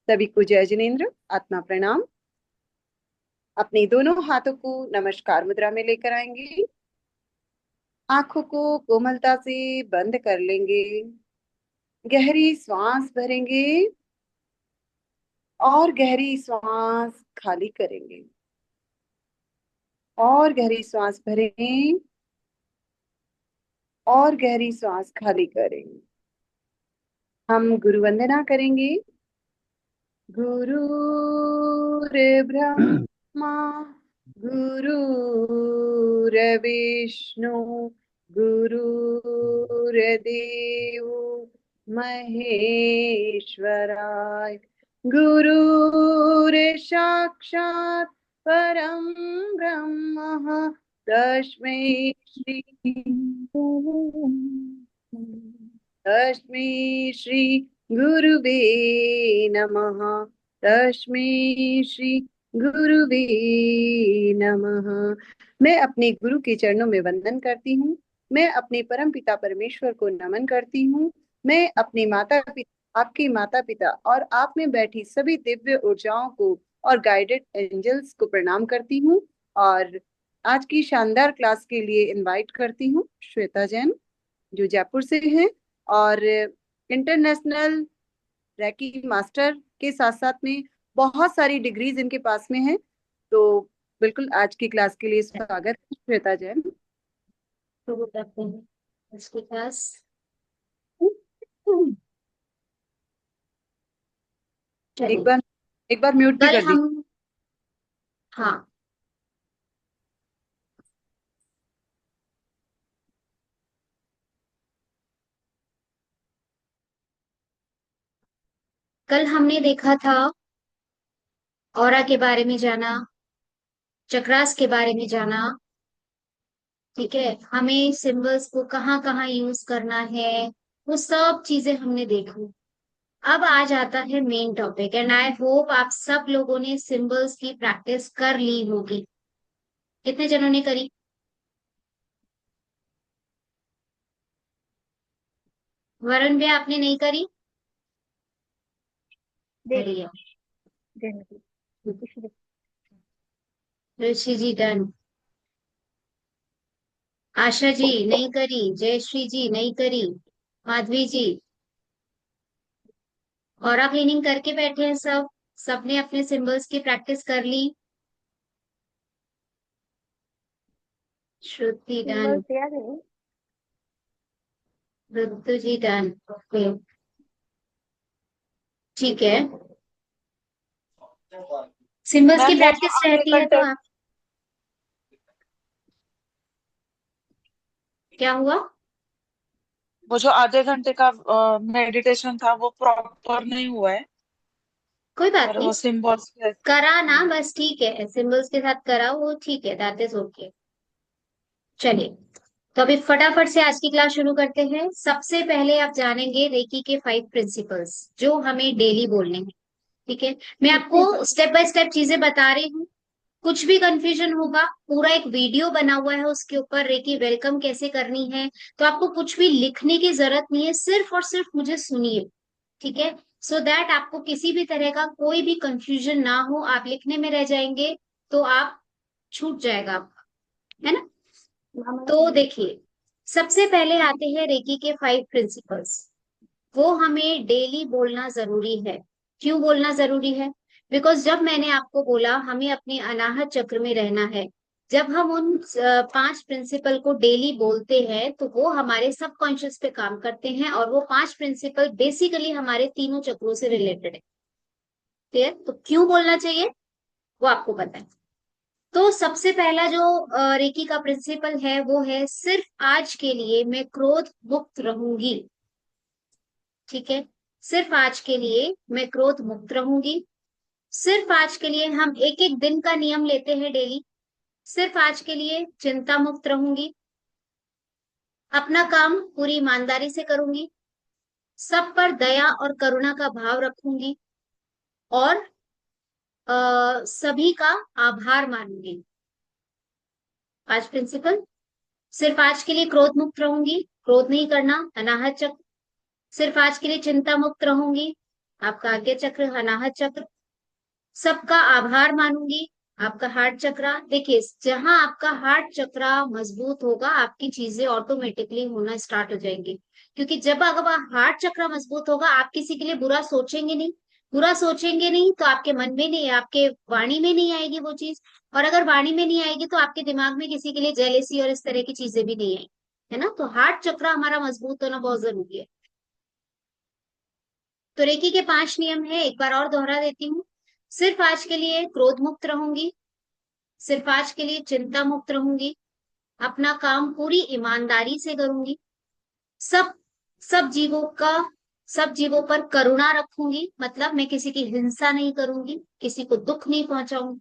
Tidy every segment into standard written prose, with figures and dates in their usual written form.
सभी को जय जिनेन्द्र, आत्मा प्रणाम। अपने दोनों हाथों को नमस्कार मुद्रा में लेकर आएंगे। आंखों को कोमलता से बंद कर लेंगे। गहरी श्वास भरेंगे और गहरी श्वास खाली करेंगे। और गहरी श्वास भरें और गहरी श्वास खाली करेंगे। हम गुरु वंदना करेंगे। गुरुर्ब्रह्मा गुरुर्विष्णु गुरुर्देव महेश्वराय। गुरुर्साक्षात् परम ब्रह्म तस्मै श्री तस्मै श्री गुरुवे नमः। तस्मै श्री गुरुवे नमः। मैं अपने गुरु के चरणों में वंदन करती हूँ। मैं अपने परम पिता परमेश्वर को नमन करती हूँ। मैं अपने माता पिता, आपके माता पिता और आप में बैठी सभी दिव्य ऊर्जाओं को और गाइडेड एंजल्स को प्रणाम करती हूँ। और आज की शानदार क्लास के लिए इनवाइट करती हूँ श्वेता जैन, जो जयपुर से हैं और इंटरनेशनल रैकी मास्टर के साथ साथ में बहुत सारी डिग्रीज इनके पास में है। तो बिल्कुल आज की क्लास के लिए स्वागत है श्वेता जैन। शुरू करते हैं इसकी क्लास। एक चलिए। बार एक बार म्यूट भी कल कर दी। हम हाँ कल हमने देखा था, ऑरा के बारे में जाना, चक्रास के बारे में जाना। ठीक है, हमें सिंबल्स को कहाँ कहाँ यूज करना है, वो सब चीजें हमने देखी। अब आ जाता है main topic, and I hope आप सब लोगों ने सिंबल्स की प्रैक्टिस कर ली होगी। कितने जनों ने करी? वरुण भैया, आपने नहीं करी? देख करी है। देख ऋषि जी डन। आशा जी नहीं करी, जयश्री जी नहीं करी, माधवी जी। ऑरा क्लीनिंग करके बैठे हैं सब, सबने अपने सिंबल्स की प्रैक्टिस कर ली। श्रुति डन, सिंबल याद है। रुद्र जी डन। ओके, ठीक है। सिंबल्स की मैम वो जो प्रैक्टिस आधे रहती है तो घंटे आप, क्या हुआ? वो जो आधे घंटे का मेडिटेशन था वो प्रॉपर नहीं हुआ है। कोई बात पर नहीं, वो सिंबल्स के करा ना, बस ठीक है, सिंबल्स के साथ करा वो ठीक है, दैट इज ओके। चलिए, तो अभी फटाफट से आज की क्लास शुरू करते हैं। सबसे पहले आप जानेंगे रेकी के 5 प्रिंसिपल्स जो हमें डेली बोलने हैं। ठीक है, मैं आपको स्टेप बाय स्टेप चीजें बता रही हूँ। कुछ भी कंफ्यूजन होगा, पूरा एक वीडियो बना हुआ है उसके ऊपर, रेकी वेलकम कैसे करनी है। तो आपको कुछ भी लिखने की जरूरत नहीं है, सिर्फ और सिर्फ मुझे सुनिए। ठीक है, सो दैट आपको किसी भी तरह का कोई भी कंफ्यूजन ना हो। आप लिखने में रह जाएंगे तो आप छूट जाएगा आपका, है ना। तो देखिए, सबसे पहले आते हैं रेकी के 5 प्रिंसिपल्स। वो हमें डेली बोलना जरूरी है। क्यों बोलना जरूरी है? बिकॉज जब मैंने आपको बोला हमें अपने अनाहत चक्र में रहना है, जब हम उन 5 प्रिंसिपल को डेली बोलते हैं तो वो हमारे सबकॉन्शियस पे काम करते हैं, और वो 5 प्रिंसिपल बेसिकली हमारे तीनों चक्रों से रिलेटेड है। क्लियर? तो क्यों बोलना चाहिए वो आपको पता है। तो सबसे पहला जो रेकी का प्रिंसिपल है वो है, सिर्फ आज के लिए मैं क्रोध मुक्त रहूंगी। ठीक है, सिर्फ आज के लिए मैं क्रोध मुक्त रहूंगी। सिर्फ आज के लिए हम एक एक दिन का नियम लेते हैं डेली। सिर्फ आज के लिए चिंता मुक्त रहूंगी। अपना काम पूरी ईमानदारी से करूंगी। सब पर दया और करुणा का भाव रखूंगी। और सभी का आभार मानूंगी। 5 प्रिंसिपल। सिर्फ आज के लिए क्रोध मुक्त रहूंगी, क्रोध नहीं करना, अनाहत चक्र। सिर्फ आज के लिए चिंता मुक्त रहूंगी, आपका आज्ञा चक्र, अनाहत चक्र, सबका आभार मानूंगी। आपका हार्ट चक्रा, देखिए जहां आपका हार्ट चक्रा मजबूत होगा आपकी चीजें ऑटोमेटिकली होना स्टार्ट हो जाएंगी। क्योंकि जब अगर हार्ट चक्रा मजबूत होगा आप किसी के लिए बुरा सोचेंगे नहीं, बुरा सोचेंगे नहीं तो आपके मन में नहीं, आपके वाणी में नहीं आएगी वो चीज। और अगर वाणी में नहीं आएगी तो आपके दिमाग में किसी के लिए जेलेसी और इस तरह की चीजें भी नहीं आएगी, है ना। तो हार्ट चक्रा हमारा मजबूत होना बहुत जरूरी है। तो रेकी के 5 नियम है, एक बार और दोहरा देती हूँ। सिर्फ आज के लिए क्रोध मुक्त रहूंगी, सिर्फ आज के लिए चिंता मुक्त रहूंगी, अपना काम पूरी ईमानदारी से करूंगी, सब सब जीवों का सब जीवों पर करुणा रखूंगी, मतलब मैं किसी की हिंसा नहीं करूंगी, किसी को दुख नहीं पहुंचाऊंगी।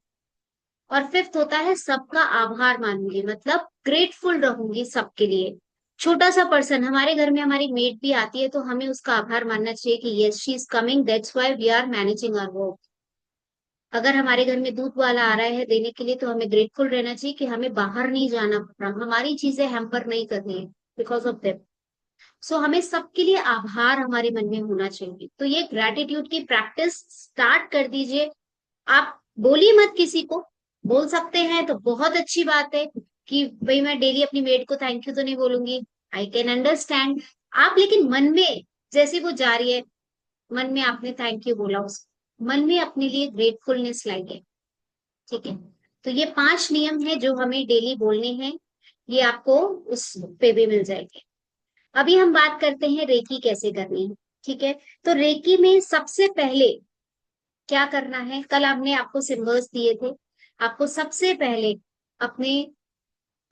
और फिफ्थ होता है सबका आभार मानूंगी, मतलब ग्रेटफुल रहूंगी सबके लिए। छोटा सा पर्सन, हमारे घर में हमारी मेड भी आती है तो हमें उसका आभार मानना चाहिए कि yes she is coming, that's why we are managing our work. अगर हमारे घर में दूध वाला आ रहा है देने के लिए तो हमें ग्रेटफुल रहना चाहिए कि हमें बाहर नहीं जाना पड़ रहा, हमारी चीजें हैम्पर नहीं करनी है बिकॉज ऑफ देम। सो हमें सबके लिए आभार हमारे मन में होना चाहिए। तो ये ग्रेटिट्यूड की प्रैक्टिस स्टार्ट कर दीजिए। आप बोलिए मत किसी को, बोल सकते हैं तो बहुत अच्छी बात है कि भाई मैं डेली अपनी मेड को थैंक यू तो नहीं बोलूंगी, आई कैन अंडरस्टैंड। आप लेकिन मन में, जैसे वो जा रही है, मन में आपने थैंक यू बोला, उसको मन में अपने लिए ग्रेटफुलनेस लाइए, ठीक है। तो ये 5 नियम है जो हमें डेली बोलने हैं, ये आपको उस बुक पे भी मिल जाएंगे। अभी हम बात करते हैं रेकी कैसे करनी है, ठीक है। तो रेकी में सबसे पहले क्या करना है, कल हमने आपको सिंबल्स दिए थे। आपको सबसे पहले अपने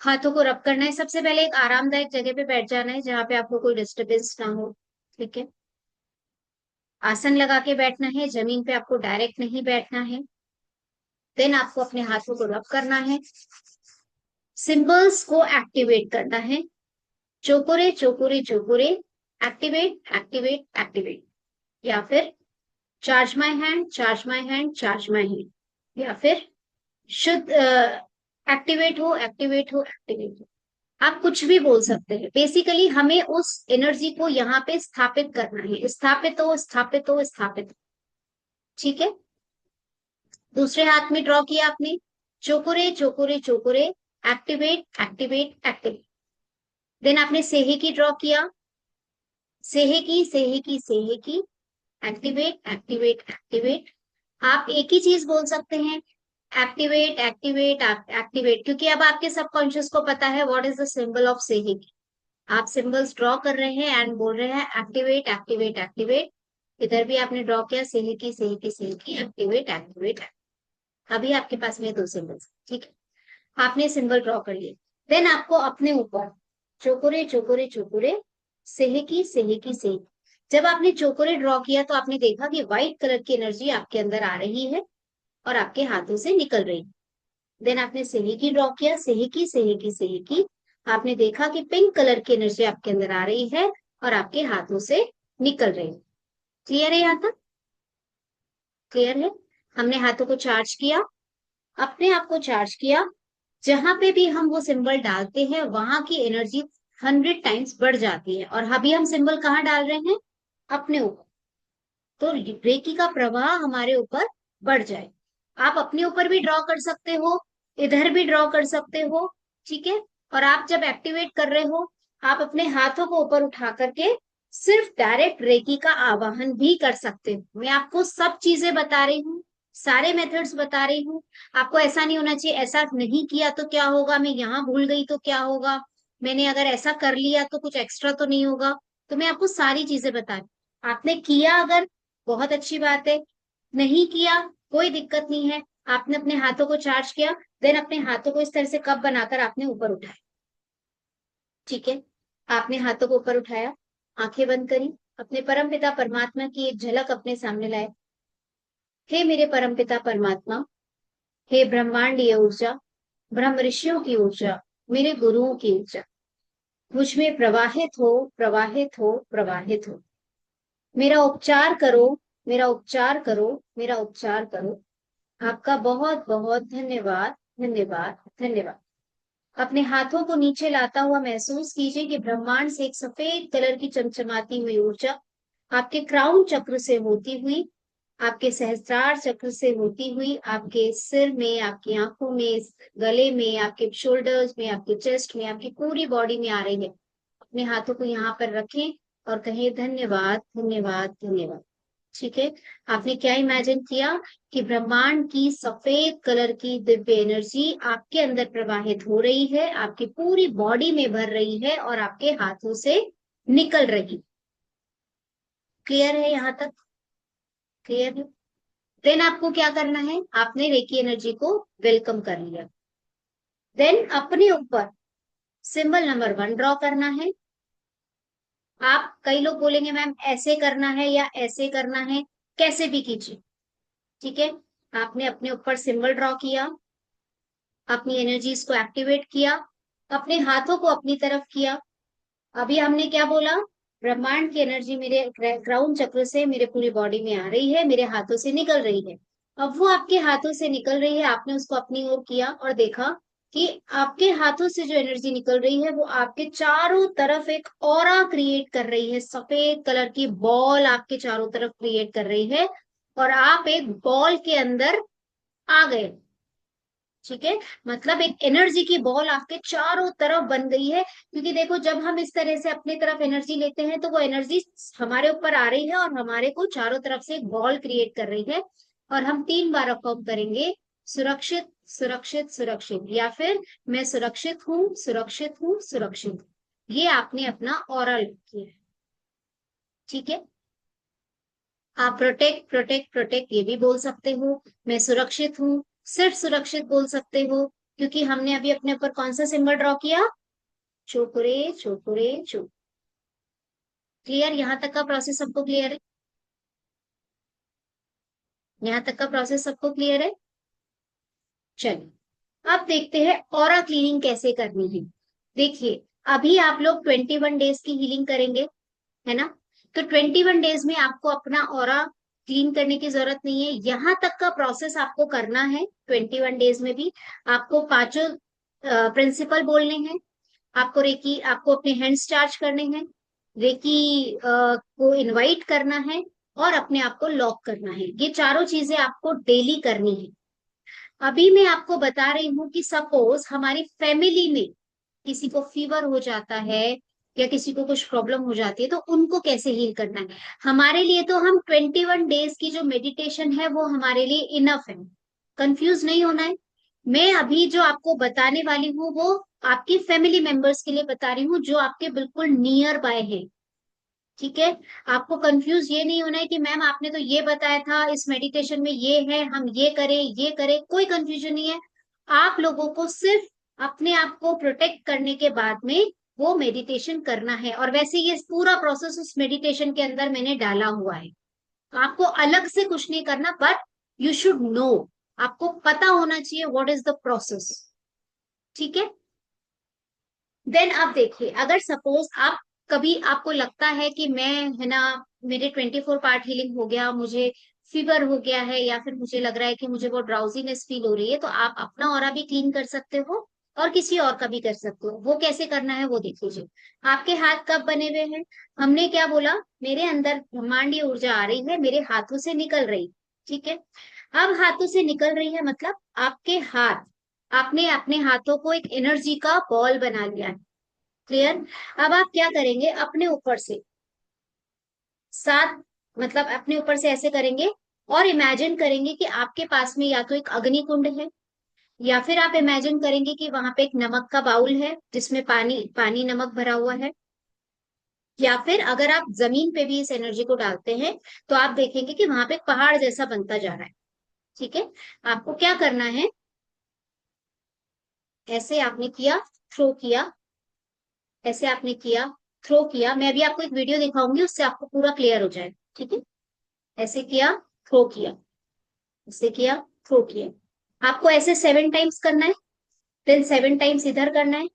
हाथों को रब करना है, सबसे पहले एक आरामदायक जगह पे बैठ जाना है जहां पे आपको कोई डिस्टरबेंस ना हो, ठीक है। आसन लगा के बैठना है, जमीन पे आपको डायरेक्ट नहीं बैठना है। देन आपको अपने हाथों को रब करना है, सिंबल्स को एक्टिवेट करना है। चोकुरे चोकुरे चोकुरे, एक्टिवेट एक्टिवेट एक्टिवेट, या फिर charge my hand, charge my hand, charge my hand, या फिर शुद्ध एक्टिवेट हो एक्टिवेट हो एक्टिवेट हो। आप कुछ भी बोल सकते हैं, बेसिकली हमें उस एनर्जी को यहाँ पे स्थापित करना है, स्थापित हो स्थापित हो स्थापित हो, ठीक है। दूसरे हाथ में ड्रॉ किया आपने, चोकुरे चोकुरे चोकुरे, एक्टिवेट एक्टिवेट एक्टिवेट। देन आपने सेहे की ड्रॉ किया, सेहे की सेहे की सेहे की, एक्टिवेट एक्टिवेट एक्टिवेट। आप एक ही चीज बोल सकते हैं, एक्टिवेट एक्टिवेट एक्टिवेट, क्योंकि अब आपके सबकॉन्शियस को पता है what is the symbol of सेहे की। आप सिंबल्स ड्रॉ कर रहे हैं एंड बोल रहे हैं एक्टिवेट एक्टिवेट एक्टिवेट। इधर भी आपने ड्रॉ किया सेहे की सेहे की सेहे की, एक्टिवेट एक्टिवेट। अभी आपके पास में 2 सिंबल्स, ठीक है। आपने सिंबल ड्रॉ कर लिए। देन आपको अपने ऊपर चोकुरे चोकुरे चोकुरे, सेहे की सेहे। जब आपने चोकुरे ड्रॉ किया तो आपने देखा कि व्हाइट कलर की एनर्जी आपके अंदर आ रही है और आपके हाथों से निकल रही है। देन आपने सेहे की ड्रॉ किया, सेहे की सेहे की सेहे की। आपने देखा कि पिंक कलर की एनर्जी आपके अंदर आ रही है और आपके हाथों से निकल रही है। क्लियर है यहाँ तक? क्लियर है। हमने हाथों को चार्ज किया, अपने आप को चार्ज किया। जहां पे भी हम वो सिंबल डालते हैं वहां की एनर्जी 100 टाइम्स बढ़ जाती है। और अभी हम सिंबल कहाँ डाल रहे हैं? अपने ऊपर। तो रेकी का प्रवाह हमारे ऊपर बढ़ जाए। आप अपने ऊपर भी ड्रॉ कर सकते हो, इधर भी ड्रॉ कर सकते हो, ठीक है। और आप जब एक्टिवेट कर रहे हो आप अपने हाथों को ऊपर उठा करके सिर्फ डायरेक्ट रेकी का आवाहन भी कर सकते हो। मैं आपको सब चीजें बता रही हूँ, सारे मेथड्स बता रही हूँ। आपको ऐसा नहीं होना चाहिए ऐसा नहीं किया तो क्या होगा, मैं यहाँ भूल गई तो क्या होगा, मैंने अगर ऐसा कर लिया तो कुछ एक्स्ट्रा तो नहीं होगा। तो मैं आपको सारी चीजें बता रही हूँ। आपने किया अगर, बहुत अच्छी बात है, नहीं किया कोई दिक्कत नहीं है। आपने अपने हाथों को चार्ज किया, देन अपने हाथों को इस तरह से कप बनाकर आपने ऊपर उठाया, ठीक है। आपने हाथों को ऊपर उठाया, आंखें बंद करी, अपने परम पिता परमात्मा की एक झलक अपने सामने लाए। हे मेरे परम पिता परमात्मा, हे ब्रह्मांडीय ऊर्जा, ब्रह्म ऋषियों की ऊर्जा, मेरे गुरुओं की ऊर्जा, मुझ में प्रवाहित हो प्रवाहित हो प्रवाहित हो। मेरा उपचार करो, मेरा उपचार करो, मेरा उपचार करो। आपका बहुत बहुत धन्यवाद धन्यवाद धन्यवाद। अपने हाथों को नीचे लाता हुआ महसूस कीजिए कि ब्रह्मांड से एक सफेद कलर की चमचमाती हुई ऊर्जा आपके क्राउन चक्र से होती हुई, आपके सहस्त्रार चक्र से होती हुई, आपके सिर में, आपकी आंखों में, गले में, आपके शोल्डर्स में, आपके चेस्ट में, आपकी पूरी बॉडी में आ रही है। अपने हाथों को यहाँ पर रखें और कहें धन्यवाद, धन्यवाद, धन्यवाद। ठीक है। आपने क्या इमेजिन किया कि ब्रह्मांड की सफेद कलर की दिव्य एनर्जी आपके अंदर प्रवाहित हो रही है, आपकी पूरी बॉडी में भर रही है और आपके हाथों से निकल रही। क्लियर है यहाँ तक? क्लियर है? देन आपको क्या करना है, आपने रेकी एनर्जी को वेलकम कर लिया। देन अपने ऊपर सिंबल नंबर 1 ड्रॉ करना है। आप, कई लोग बोलेंगे मैम ऐसे करना है या ऐसे करना है, कैसे भी कीजिए। ठीक है। आपने अपने ऊपर सिंबल ड्रॉ किया, अपनी एनर्जीज को एक्टिवेट किया, अपने हाथों को अपनी तरफ किया। अभी हमने क्या बोला, ब्रह्मांड की एनर्जी मेरे क्राउन चक्र से मेरे पूरी बॉडी में आ रही है, मेरे हाथों से निकल रही है। अब वो आपके हाथों से निकल रही है, आपने उसको अपनी ओर किया और देखा कि आपके हाथों से जो एनर्जी निकल रही है वो आपके चारों तरफ एक ऑरा क्रिएट कर रही है, सफेद कलर की बॉल आपके चारों तरफ क्रिएट कर रही है और आप एक बॉल के अंदर आ गए। ठीक है। मतलब एक एनर्जी की बॉल आपके चारों तरफ बन गई है, क्योंकि देखो जब हम इस तरह से अपनी तरफ एनर्जी लेते हैं तो वो एनर्जी हमारे ऊपर आ रही है और हमारे को चारों तरफ से एक बॉल क्रिएट कर रही है। और हम 3 बार अफर्म करेंगे, सुरक्षित, सुरक्षित, सुरक्षित, या फिर मैं सुरक्षित हूँ, सुरक्षित हूँ, सुरक्षित हूँ। ये आपने अपना ऑरा लिख किया है। ठीक है। आप प्रोटेक्ट, प्रोटेक्ट, प्रोटेक्ट ये भी बोल सकते हो। मैं सुरक्षित हूँ, सिर्फ सुरक्षित बोल सकते हो, क्योंकि हमने अभी अपने ऊपर कौन सा सिंबल ड्रॉ किया, चोकुरे, चोकुरे, चो। क्लियर? यहाँ तक का प्रोसेस सबको क्लियर है? यहाँ तक का प्रोसेस सबको क्लियर है? चलिए अब देखते हैं ऑरा क्लीनिंग कैसे करनी है। देखिए, अभी आप लोग 21 डेज की हीलिंग करेंगे, है ना? तो 21 डेज में आपको अपना ऑरा क्लीन करने की जरूरत नहीं है। यहाँ तक का प्रोसेस आपको करना है 21 डेज में भी। आपको पांचों प्रिंसिपल बोलने हैं, आपको रेकी, आपको अपने हैंड्स चार्ज करने हैं, रेकी को इनवाइट करना है और अपने आप को लॉक करना है। ये चारों चीजें आपको डेली करनी है। अभी मैं आपको बता रही हूँ कि सपोज हमारी फैमिली में किसी को फीवर हो जाता है या किसी को कुछ प्रॉब्लम हो जाती है तो उनको कैसे हील करना है। हमारे लिए तो हम 21 डेज की जो मेडिटेशन है वो हमारे लिए इनफ है। कंफ्यूज नहीं होना है। मैं अभी जो आपको बताने वाली हूँ वो आपकी फैमिली मेंबर्स के लिए बता रही हूँ जो आपके बिल्कुल नियर बाय है। ठीक है। आपको कंफ्यूज ये नहीं होना है कि मैम आपने तो ये बताया था, इस मेडिटेशन में ये है, हम ये करें, ये करें। कोई कंफ्यूजन नहीं है। आप लोगों को सिर्फ अपने आप को प्रोटेक्ट करने के बाद में वो मेडिटेशन करना है। और वैसे ये पूरा प्रोसेस उस मेडिटेशन के अंदर मैंने डाला हुआ है। आपको अलग से कुछ नहीं करना, बट यू शुड नो, आपको पता होना चाहिए व्हाट इज द प्रोसेस। ठीक है। देन आप देखिए, अगर सपोज आप कभी आपको लगता है कि मैं, है ना, मेरे 24 पार्ट हीलिंग हो गया, मुझे फीवर हो गया है, या फिर मुझे लग रहा है कि मुझे वो ड्राउजीनेस फील हो रही है, तो आप अपना ऑरा भी क्लीन कर सकते हो और किसी और का भी कर सकते हो। वो कैसे करना है वो देख लीजिए। आपके हाथ कब बने हुए हैं? हमने क्या बोला, मेरे अंदर ब्रह्मांडीय ऊर्जा आ रही है, मेरे हाथों से निकल रही। ठीक है। अब हाथों से निकल रही है मतलब आपके हाथ, आपने अपने हाथों को एक एनर्जी का बॉल बना लिया है। क्लियर? अब आप क्या करेंगे, अपने ऊपर से 7, मतलब अपने ऊपर से ऐसे करेंगे और इमेजिन करेंगे कि आपके पास में या तो एक अग्नि कुंड है, या फिर आप इमेजिन करेंगे कि वहां पे एक नमक का बाउल है जिसमें पानी पानी नमक भरा हुआ है, या फिर अगर आप जमीन पे भी इस एनर्जी को डालते हैं तो आप देखेंगे कि वहां पे एक पहाड़ जैसा बनता जा रहा है। ठीक है। आपको क्या करना है, ऐसे आपने किया, थ्रो किया, ऐसे आपने किया, थ्रो किया। मैं अभी आपको एक वीडियो दिखाऊंगी, उससे आपको पूरा क्लियर हो जाए। ठीक है। ऐसे किया, थ्रो किया, ऐसे किया, थ्रो किया। आपको ऐसे 7 टाइम्स करना है। देन 7 टाइम्स इधर करना है।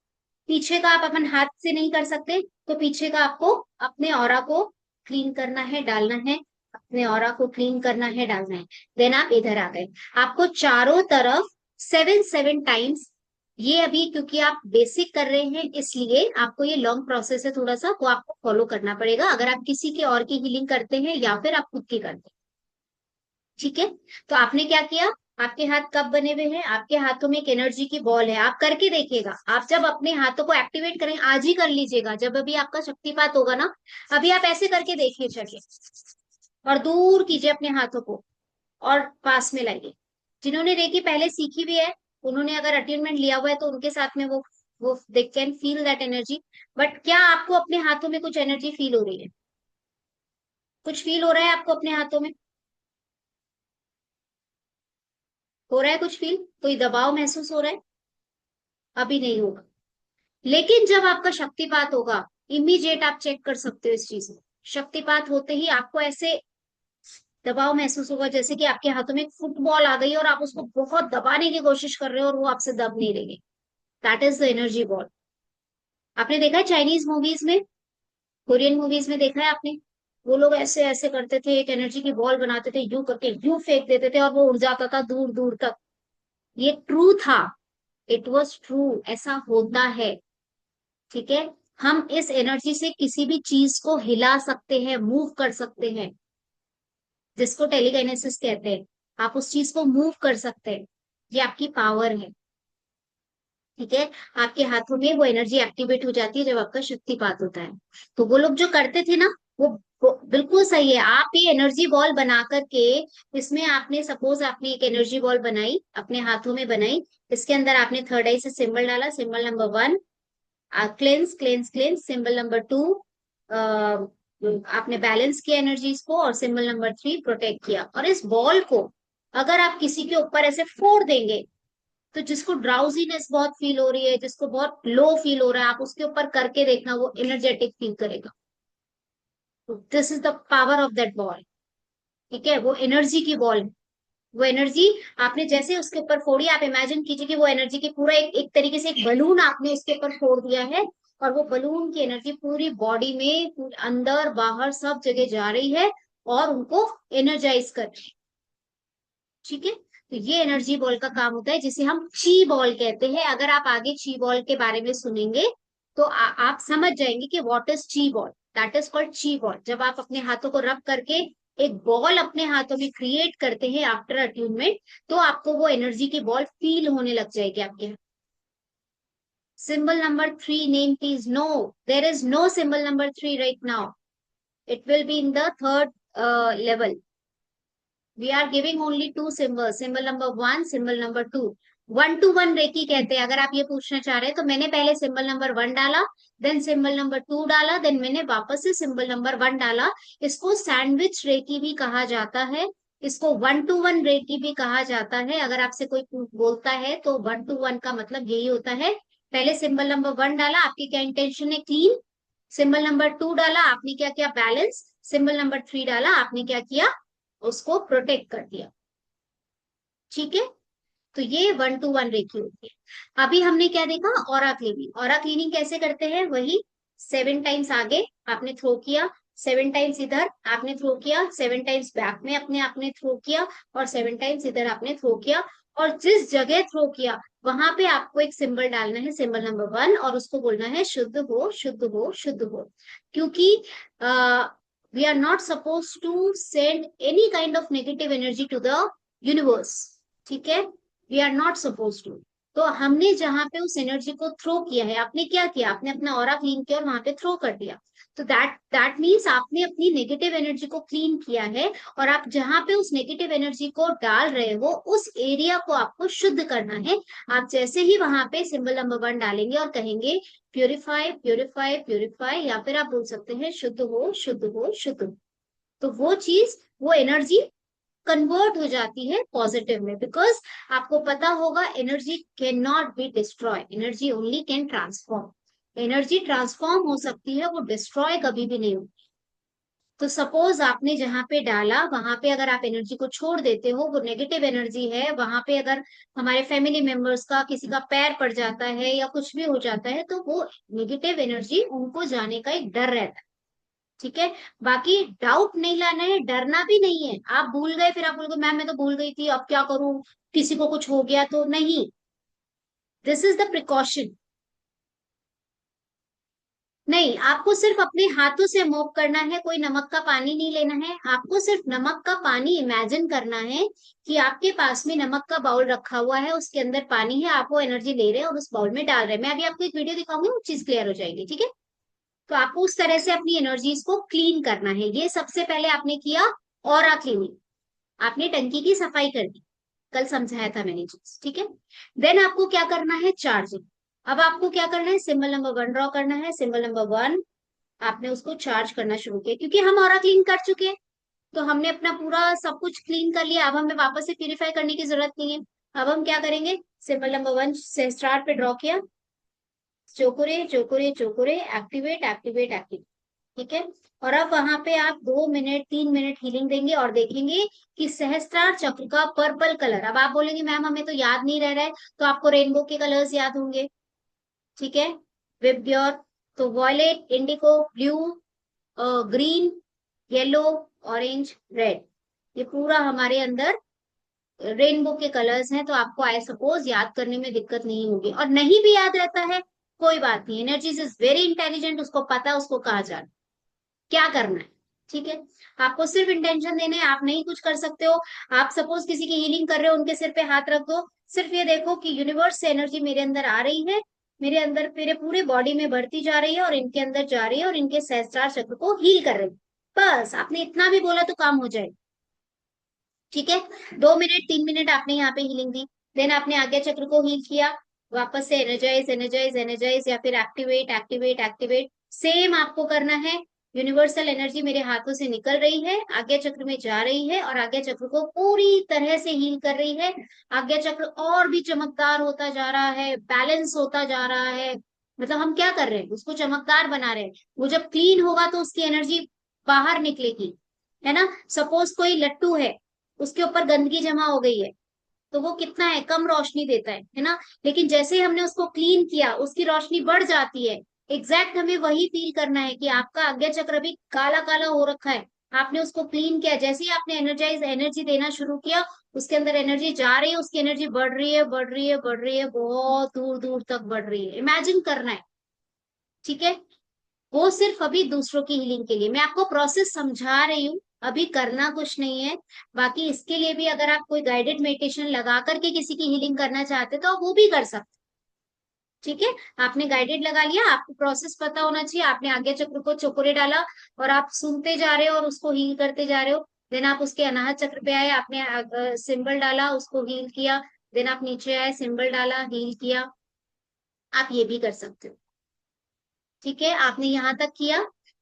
पीछे का आप अपन हाथ से नहीं कर सकते, तो पीछे का आपको अपने ऑरा को क्लीन करना है, डालना है, अपने ऑरा को क्लीन करना है, डालना है। देन आप इधर आ गए। आपको चारों तरफ 7 7 टाइम्स ये अभी क्योंकि आप बेसिक कर रहे हैं इसलिए आपको ये लॉन्ग प्रोसेस है थोड़ा सा, वो आपको फॉलो करना पड़ेगा अगर आप किसी के और की हीलिंग करते हैं या फिर आप खुद की करते हैं। ठीक है, तो आपने क्या किया, आपके हाथ कब बने हुए हैं, आपके हाथों में एक एनर्जी की बॉल है, आप करके देखिएगा। आप जब अपने हाथों को एक्टिवेट करें, आज ही कर लीजिएगा जब अभी आपका शक्तिपात होगा ना, अभी आप ऐसे करके देखिए, चलिए, और दूर कीजिए अपने हाथों को और पास में लाइए। जिन्होंने रेकी पहले सीखी भी है, उन्होंने अगर अटेनमेंट लिया हुआ है तो उनके साथ में वो they can feel that energy. But क्या आपको अपने हाथों में कुछ एनर्जी फील हो रही है, कुछ फील हो रहा है आपको अपने हाथों में, हो रहा है कुछ फील, कोई दबाव महसूस हो रहा है? अभी नहीं होगा, लेकिन जब आपका शक्तिपात होगा, इमीडिएट आप चेक कर सकते हो इस चीज को। शक्तिपात होते ही आपको ऐसे दबाव महसूस होगा जैसे कि आपके हाथों में एक फुटबॉल आ गई और आप उसको बहुत दबाने की कोशिश कर रहे हो और वो आपसे दब नहीं रही है। That is the energy ball. आपने देखा है चाइनीज मूवीज में, कोरियन मूवीज में देखा है आपने, वो लोग ऐसे ऐसे करते थे, एक एनर्जी की बॉल बनाते थे, यू करके यू फेंक देते थे और वो उड़ जाता था दूर दूर तक। ये ट्रू था, इट वॉज ट्रू, ऐसा होता है। ठीक है, हम इस एनर्जी से किसी भी चीज को हिला सकते हैं, मूव कर सकते हैं, जिसको टेलीकाइनेसिस कहते हैं। आप उस चीज को मूव कर सकते हैं, ये आपकी पावर है। ठीक है, आपके हाथों में वो एनर्जी एक्टिवेट हो जाती है जब आपका शक्तिपात होता है। तो वो लोग जो करते थे ना, वो बिल्कुल सही है। आप ये एनर्जी बॉल बना करके, इसमें आपने सपोज आपने एक एनर्जी बॉल बनाई, अपने हाथों में बनाई, इसके अंदर आपने थर्ड आई से सिंबल डाला, symbol number 1 cleanse cleanse cleanse, symbol number 2 आपने बैलेंस किया एनर्जीज को, और सिंबल नंबर 3 प्रोटेक्ट किया। और इस बॉल को अगर आप किसी के ऊपर ऐसे फोड़ देंगे, तो जिसको ड्राउजीनेस बहुत फील हो रही है, जिसको बहुत लो फील हो रहा है, आप उसके ऊपर करके देखना, वो एनर्जेटिक फील करेगा। This is the power of that ball. ठीक है, वो एनर्जी की बॉल है। वो एनर्जी आपने जैसे उसके ऊपर फोड़ी, आप इमेजिन कीजिए कि वो एनर्जी की पूरा एक तरीके से एक बलून आपने उसके ऊपर फोड़ दिया है, और वो बलून की एनर्जी पूरी बॉडी में अंदर बाहर सब जगह जा रही है और उनको एनर्जाइज कर रही है। ठीक है, तो ये एनर्जी बॉल का काम होता है, जिसे हम ची बॉल कहते हैं। अगर आप आगे ची बॉल के बारे में सुनेंगे तो आप समझ जाएंगे कि व्हाट इज ची बॉल। दैट इज कॉल्ड ची बॉल। जब आप अपने हाथों को रब करके एक बॉल अपने हाथों में क्रिएट करते हैं आफ्टर अट्यूनमेंट, तो आपको वो एनर्जी की बॉल फील होने लग जाएगी आपके हाथ। Symbol number 3 name please. No, there is no symbol number 3 right now, it will be in the third level. We are giving only 2 symbol, symbol number 1, symbol number 2। 1 to 1 reiki कहते हैं। अगर आप ये पूछना चाह रहे हैं तो मैंने पहले सिंबल नंबर 1 डाला, देन सिंबल नंबर 2 डाला, देन मैंने वापस से सिंबल नंबर 1 डाला। इसको सैंडविच रेकी भी कहा जाता है, इसको 1 to 1 रेकी भी कहा जाता है। अगर आपसे कोई बोलता है तो 1 to 1 का मतलब यही होता है। पहले सिंबल नंबर 1 डाला, आपकी क्या इंटेंशन है, क्लीन। सिंबल नंबर 2 डाला, आपने क्या किया, बैलेंस। सिंबल नंबर 3 डाला, आपने क्या किया, उसको प्रोटेक्ट कर दिया। ठीक है, तो ये 1 to 1 रेखी होती है। अभी हमने क्या देखा, ऑरा क्लीनिंग। ऑरा क्लीनिंग कैसे करते हैं, वही 7 टाइम्स आगे आपने थ्रो किया, 7 टाइम्स इधर आपने थ्रो किया, 7 टाइम्स बैक में अपने आपने थ्रो किया, और 7 टाइम्स इधर आपने थ्रो किया। और जिस जगह थ्रो किया वहां पे आपको एक सिंबल डालना है, सिंबल नंबर 1, और उसको बोलना है शुद्ध हो शुद्ध हो शुद्ध हो। क्योंकि we are not supposed to send any kind of negative energy to the universe। ठीक है, we are not supposed to। तो हमने जहां पे उस एनर्जी को थ्रो किया है, आपने क्या किया, आपने अपना ऑरा क्लीन किया और वहां पे थ्रो कर दिया। तो दैट मीन्स आपने अपनी नेगेटिव एनर्जी को क्लीन किया है, और आप जहां पे उस नेगेटिव एनर्जी को डाल रहे हो उस एरिया को आपको शुद्ध करना है। आप जैसे ही वहां पे सिंबल नंबर 1 डालेंगे और कहेंगे प्यूरिफाई प्यूरिफाई प्यूरिफाई, या फिर आप बोल सकते हैं शुद्ध हो शुद्ध हो शुद्ध हो, तो वो चीज, वो एनर्जी कन्वर्ट हो जाती है पॉजिटिव में। बिकॉज आपको पता होगा energy can not be destroy, energy only can transform. Energy transform हो सकती है, वो डिस्ट्रॉय कभी भी नहीं होती। तो सपोज आपने जहां पे डाला वहां पे अगर आप एनर्जी को छोड़ देते हो, वो नेगेटिव एनर्जी है, वहां पे अगर हमारे फैमिली मेंबर्स का किसी का पैर पड़ जाता है या कुछ भी हो जाता है, तो वो नेगेटिव एनर्जी उनको जाने का एक डर रहता है। ठीक है, बाकी डाउट नहीं लाना है, डरना भी नहीं है। आप भूल गए, फिर आप बोलोगे मैम मैं तो भूल गई थी, अब क्या करूं, किसी को कुछ हो गया तो नहीं। This is the precaution. नहीं, आपको सिर्फ अपने हाथों से मूव करना है, कोई नमक का पानी नहीं लेना है। आपको सिर्फ नमक का पानी इमेजिन करना है कि आपके पास में नमक का बाउल रखा हुआ है, उसके अंदर पानी है, आप वो एनर्जी ले रहे हैं और उस बाउल में डाल रहे हैं। मैं अभी आपको एक वीडियो दिखाऊंगी, वो चीज क्लियर हो जाएगी, ठीक है। तो आपको उस तरह से अपनी एनर्जीज को क्लीन करना है। ये सबसे पहले आपने किया ऑरा क्लीनिंग, आपने टंकी की सफाई कर दी, कल समझाया था मैंने चीज, ठीक है। देन आपको क्या करना है, चार्जिंग। अब आपको क्या करना है, सिंबल नंबर 1 ड्रॉ करना है। सिंबल नंबर 1 आपने उसको चार्ज करना शुरू किया, क्योंकि हम ऑरा क्लीन कर चुके हैं, तो हमने अपना पूरा सब कुछ क्लीन कर लिया। अब हमें वापस से प्यूरिफाई करने की जरूरत नहीं है। अब हम क्या करेंगे, सिंबल नंबर 1 से स्टार्ट पे ड्रॉ किया, चोकुरे चोकुरे चोकुरे, एक्टिवेट एक्टिवेट एक्टिवेट, ठीक है। और अब वहां पे आप 2 मिनट 3 मिनट हीलिंग देंगे और देखेंगे कि सहस्त्रार चक्र का पर्पल कलर, अब आप बोलेंगे मैम हमें तो याद नहीं रह रहा है, तो आपको रेनबो के कलर्स याद होंगे, ठीक है। विब योर, तो violet, indigo, blue, green, yellow, orange, red, ये पूरा हमारे अंदर रेनबो के कलर्स हैं। तो आपको आई सपोज याद करने में दिक्कत नहीं होगी, और नहीं भी याद रहता है कोई बात नहीं, एनर्जीज इज वेरी इंटेलिजेंट, उसको पता है उसको कहा जाए क्या करना है, ठीक है। आपको सिर्फ इंटेंशन देने हैं, आप नहीं कुछ कर सकते हो। आप सपोज किसी की हीलिंग कर रहे हो, उनके सिर पे हाथ रख दो, सिर्फ ये देखो कि यूनिवर्स से एनर्जी मेरे अंदर आ रही है, मेरे अंदर मेरे पूरे बॉडी में बढ़ती जा रही है और इनके अंदर जा रही है और इनके सहस्त्रार चक्र को हील कर रही है। बस आपने इतना भी बोला तो काम हो जाए, ठीक है। 2 मिनट 3 मिनट आपने यहाँ पे हीलिंग दी, देन आपने आज्ञा चक्र को हील किया, वापस से एनर्जाइज एनर्जाइज एनर्जाइज या फिर एक्टिवेट एक्टिवेट एक्टिवेट, सेम आपको करना है। यूनिवर्सल एनर्जी मेरे हाथों से निकल रही है, आज्ञा चक्र में जा रही है और आज्ञा चक्र को पूरी तरह से हील कर रही है। आज्ञा चक्र और भी चमकदार होता जा रहा है, बैलेंस होता जा रहा है, मतलब हम क्या कर रहे हैं, उसको चमकदार बना रहे हैं। वो जब क्लीन होगा तो उसकी एनर्जी बाहर निकलेगी, है ना। सपोज कोई लट्टू है, उसके ऊपर गंदगी जमा हो गई है, तो वो कितना है, कम रोशनी देता है ना। लेकिन जैसे ही हमने उसको क्लीन किया, उसकी रोशनी बढ़ जाती है। एग्जैक्ट हमें वही फील करना है कि आपका आज्ञा चक्र भी काला काला हो रखा है, आपने उसको क्लीन किया, जैसे ही आपने एनर्जाइज एनर्जी देना शुरू किया, उसके अंदर एनर्जी जा रही है, उसकी एनर्जी बढ़ रही है बढ़ रही है बढ़ रही है, बहुत दूर दूर तक बढ़ रही है, इमेजिन करना है, ठीक है। वो सिर्फ अभी दूसरों की हीलिंग के लिए मैं आपको प्रोसेस समझा रही हूँ, अभी करना कुछ नहीं है। बाकी इसके लिए भी अगर आप कोई गाइडेड मेडिटेशन लगा करके किसी की हीलिंग करना चाहते तो आप वो भी कर सकते, ठीक है। आपने गाइडेड लगा लिया, आपको प्रोसेस पता होना चाहिए, आपने आज्ञा चक्र को चोकोरे डाला और आप सुनते जा रहे हो और उसको हील करते जा रहे हो। देन आप उसके अनाहत चक्र पे आए, आपने सिंबल डाला, उसको हील किया। देन आप नीचे आए, सिंबल डाला, हील किया। आप ये भी कर सकते हो, ठीक है। आपने यहां तक किया,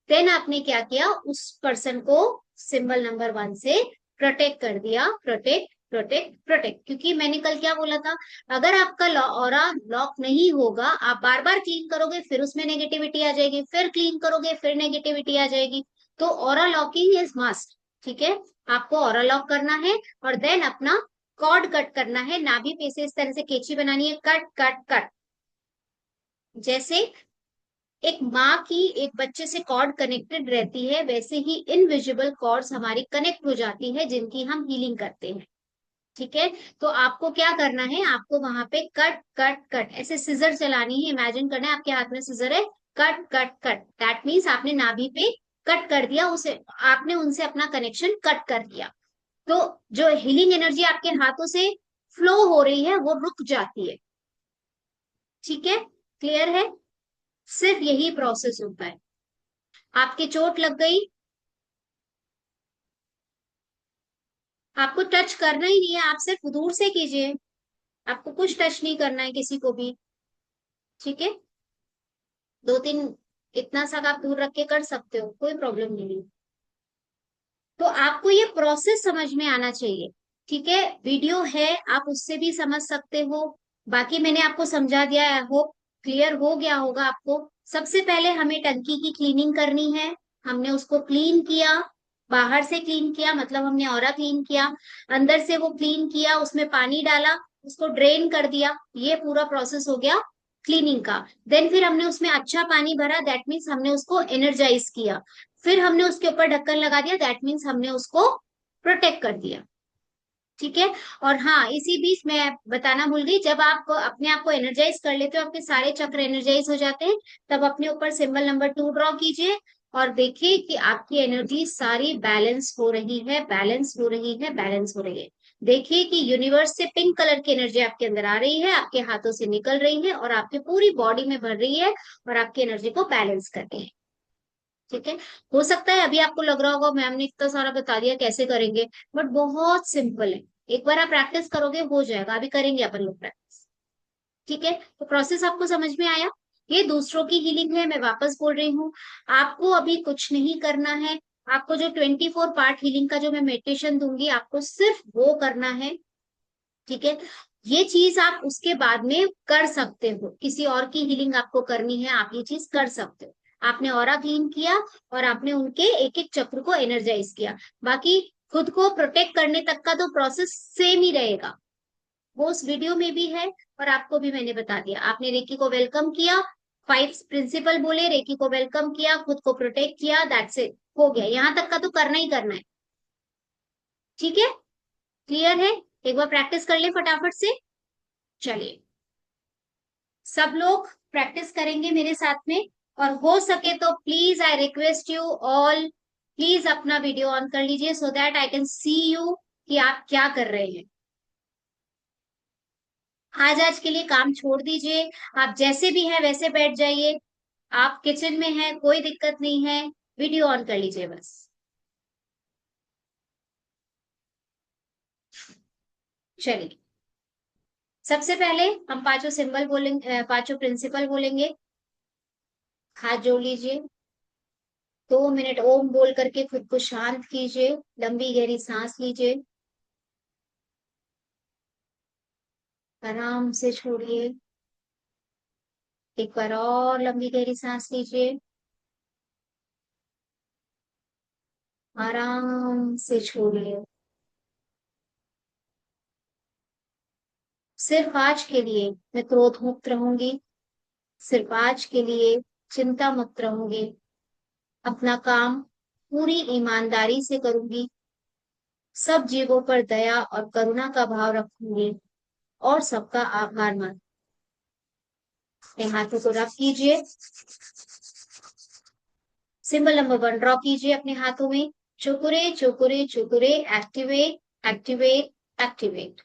देन आपने क्या किया, उस पर्सन को सिंबल नंबर 1 से प्रोटेक्ट कर दिया, प्रोटेक्ट प्रोटेक्ट प्रोटेक्ट, क्योंकि मैंने कल क्या बोला था, अगर आपका ऑरा लॉक नहीं होगा, आप बार बार क्लीन करोगे फिर उसमें नेगेटिविटी आ जाएगी, फिर क्लीन करोगे फिर नेगेटिविटी आ जाएगी। तो ऑरा लॉकिंग इज मस्ट, ठीक है। आपको ऑरा लॉक करना है और देन अपना कॉर्ड कट करना है, नाभि पे से इस तरह से कैंची बनानी है, कट कट कट। जैसे एक माँ की एक बच्चे से कॉर्ड कनेक्टेड रहती है, वैसे ही इनविजिबल कॉर्ड्स हमारी कनेक्ट हो जाती है, जिनकी हम हीलिंग करते हैं, ठीक है। तो आपको क्या करना है, आपको वहां पे कट कट कट ऐसे सिजर चलानी है, इमेजिन करना है आपके हाथ में सिजर है, cut cut cut, that means आपने नाभि पे कट कर दिया उसे, आपने उनसे अपना कनेक्शन कट कर दिया। तो जो हीलिंग एनर्जी आपके हाथों से फ्लो हो रही है वो रुक जाती है, ठीक है। क्लियर है, सिर्फ यही प्रोसेस होता है। आपके चोट लग गई, आपको टच करना ही नहीं है, आप सिर्फ दूर से कीजिए, आपको कुछ टच नहीं करना है किसी को भी, ठीक है। 2 3 इतना सा आप दूर रख के कर सकते हो, कोई प्रॉब्लम नहीं है। तो आपको ये प्रोसेस समझ में आना चाहिए, ठीक है। वीडियो है, आप उससे भी समझ सकते हो, बाकी मैंने आपको समझा दिया है, होप क्लियर हो गया होगा आपको। सबसे पहले हमें टंकी की क्लीनिंग करनी है, हमने उसको क्लीन किया, बाहर से क्लीन किया मतलब हमने ऑरा क्लीन किया, अंदर से वो क्लीन किया, उसमें पानी डाला, उसको ड्रेन कर दिया, ये पूरा प्रोसेस हो गया क्लीनिंग का। देन फिर हमने उसमें अच्छा पानी भरा, दैट मीन्स हमने उसको एनर्जाइज किया, फिर हमने उसके ऊपर ढक्कन लगा दिया, दैट मीन्स हमने उसको प्रोटेक्ट कर दिया, ठीक है। और हाँ, इसी बीच मैं बताना भूल गई, जब आप अपने आप को एनर्जाइज कर लेते हो, आपके सारे चक्र एनर्जाइज हो जाते हैं, तब अपने ऊपर सिंबल नंबर 2 ड्रॉ कीजिए और देखिए कि आपकी एनर्जी सारी बैलेंस हो रही है, बैलेंस हो रही है, बैलेंस हो रही है। देखिए कि यूनिवर्स से पिंक कलर की एनर्जी आपके अंदर आ रही है, आपके हाथों से निकल रही है और आपके पूरी बॉडी में भर रही है और आपकी एनर्जी को बैलेंस कर रही है। ठीक है। हो सकता है अभी आपको लग रहा होगा मैम ने इतना सारा बता दिया कैसे करेंगे, बट बहुत सिंपल है। एक बार आप प्रैक्टिस करोगे हो जाएगा, अभी करेंगे अपन लोग प्रैक्टिस। ठीक है, तो प्रोसेस आपको समझ में आया। ये दूसरों की हीलिंग है, मैं वापस बोल रही हूँ, आपको अभी कुछ नहीं करना है। आपको जो 24 पार्ट हीलिंग का जो मैं मेडिटेशन दूंगी, आपको सिर्फ वो करना है। ठीक है, ये चीज आप उसके बाद में कर सकते हो, किसी और की हीलिंग आपको करनी है, आप ये चीज कर सकते हो। आपने ऑरा क्लीन किया और आपने उनके एक एक चक्र को एनर्जाइज किया। बाकी खुद को प्रोटेक्ट करने तक का तो प्रोसेस सेम ही रहेगा, वो उस वीडियो में भी है और आपको भी मैंने बता दिया। आपने रेकी को वेलकम किया, 5 प्रिंसिपल बोले, रेकी को वेलकम किया, खुद को प्रोटेक्ट किया, दैट्स इट, हो गया। यहां तक का तो करना ही करना है। ठीक है, क्लियर है। एक बार प्रैक्टिस कर ले फटाफट से। चलिए, सब लोग प्रैक्टिस करेंगे मेरे साथ में, और हो सके तो please I request you all, please अपना वीडियो ऑन कर लीजिए so that I can see you कि आप क्या कर रहे हैं। आज के लिए काम छोड़ दीजिए, आप जैसे भी हैं वैसे बैठ जाइए। आप किचन में हैं, कोई दिक्कत नहीं है, वीडियो ऑन कर लीजिए बस। चलिए, सबसे पहले हम पांचों सिंबल बोलेंगे, पांचों प्रिंसिपल बोलेंगे। हाथ जोड़ लीजिए, 2 मिनट ओम बोल करके खुद को शांत कीजिए, लंबी गहरी सांस लीजिए, आराम से छोड़िए। एक बार और लंबी गहरी सांस लीजिए, आराम से छोड़िए। सिर्फ आज के लिए मैं क्रोध मुक्त रहूंगी, सिर्फ आज के लिए चिंता मुक्त रहूंगी, अपना काम पूरी ईमानदारी से करूंगी, सब जीवों पर दया और करुणा का भाव रखूंगी और सबका आभार मान। अपने हाथों को रब कीजिए, सिंबल नंबर 1 ड्रॉ कीजिए अपने हाथों में। चुकुरे चुकुरे चुकुरे, एक्टिवेट एक्टिवेट एक्टिवेट।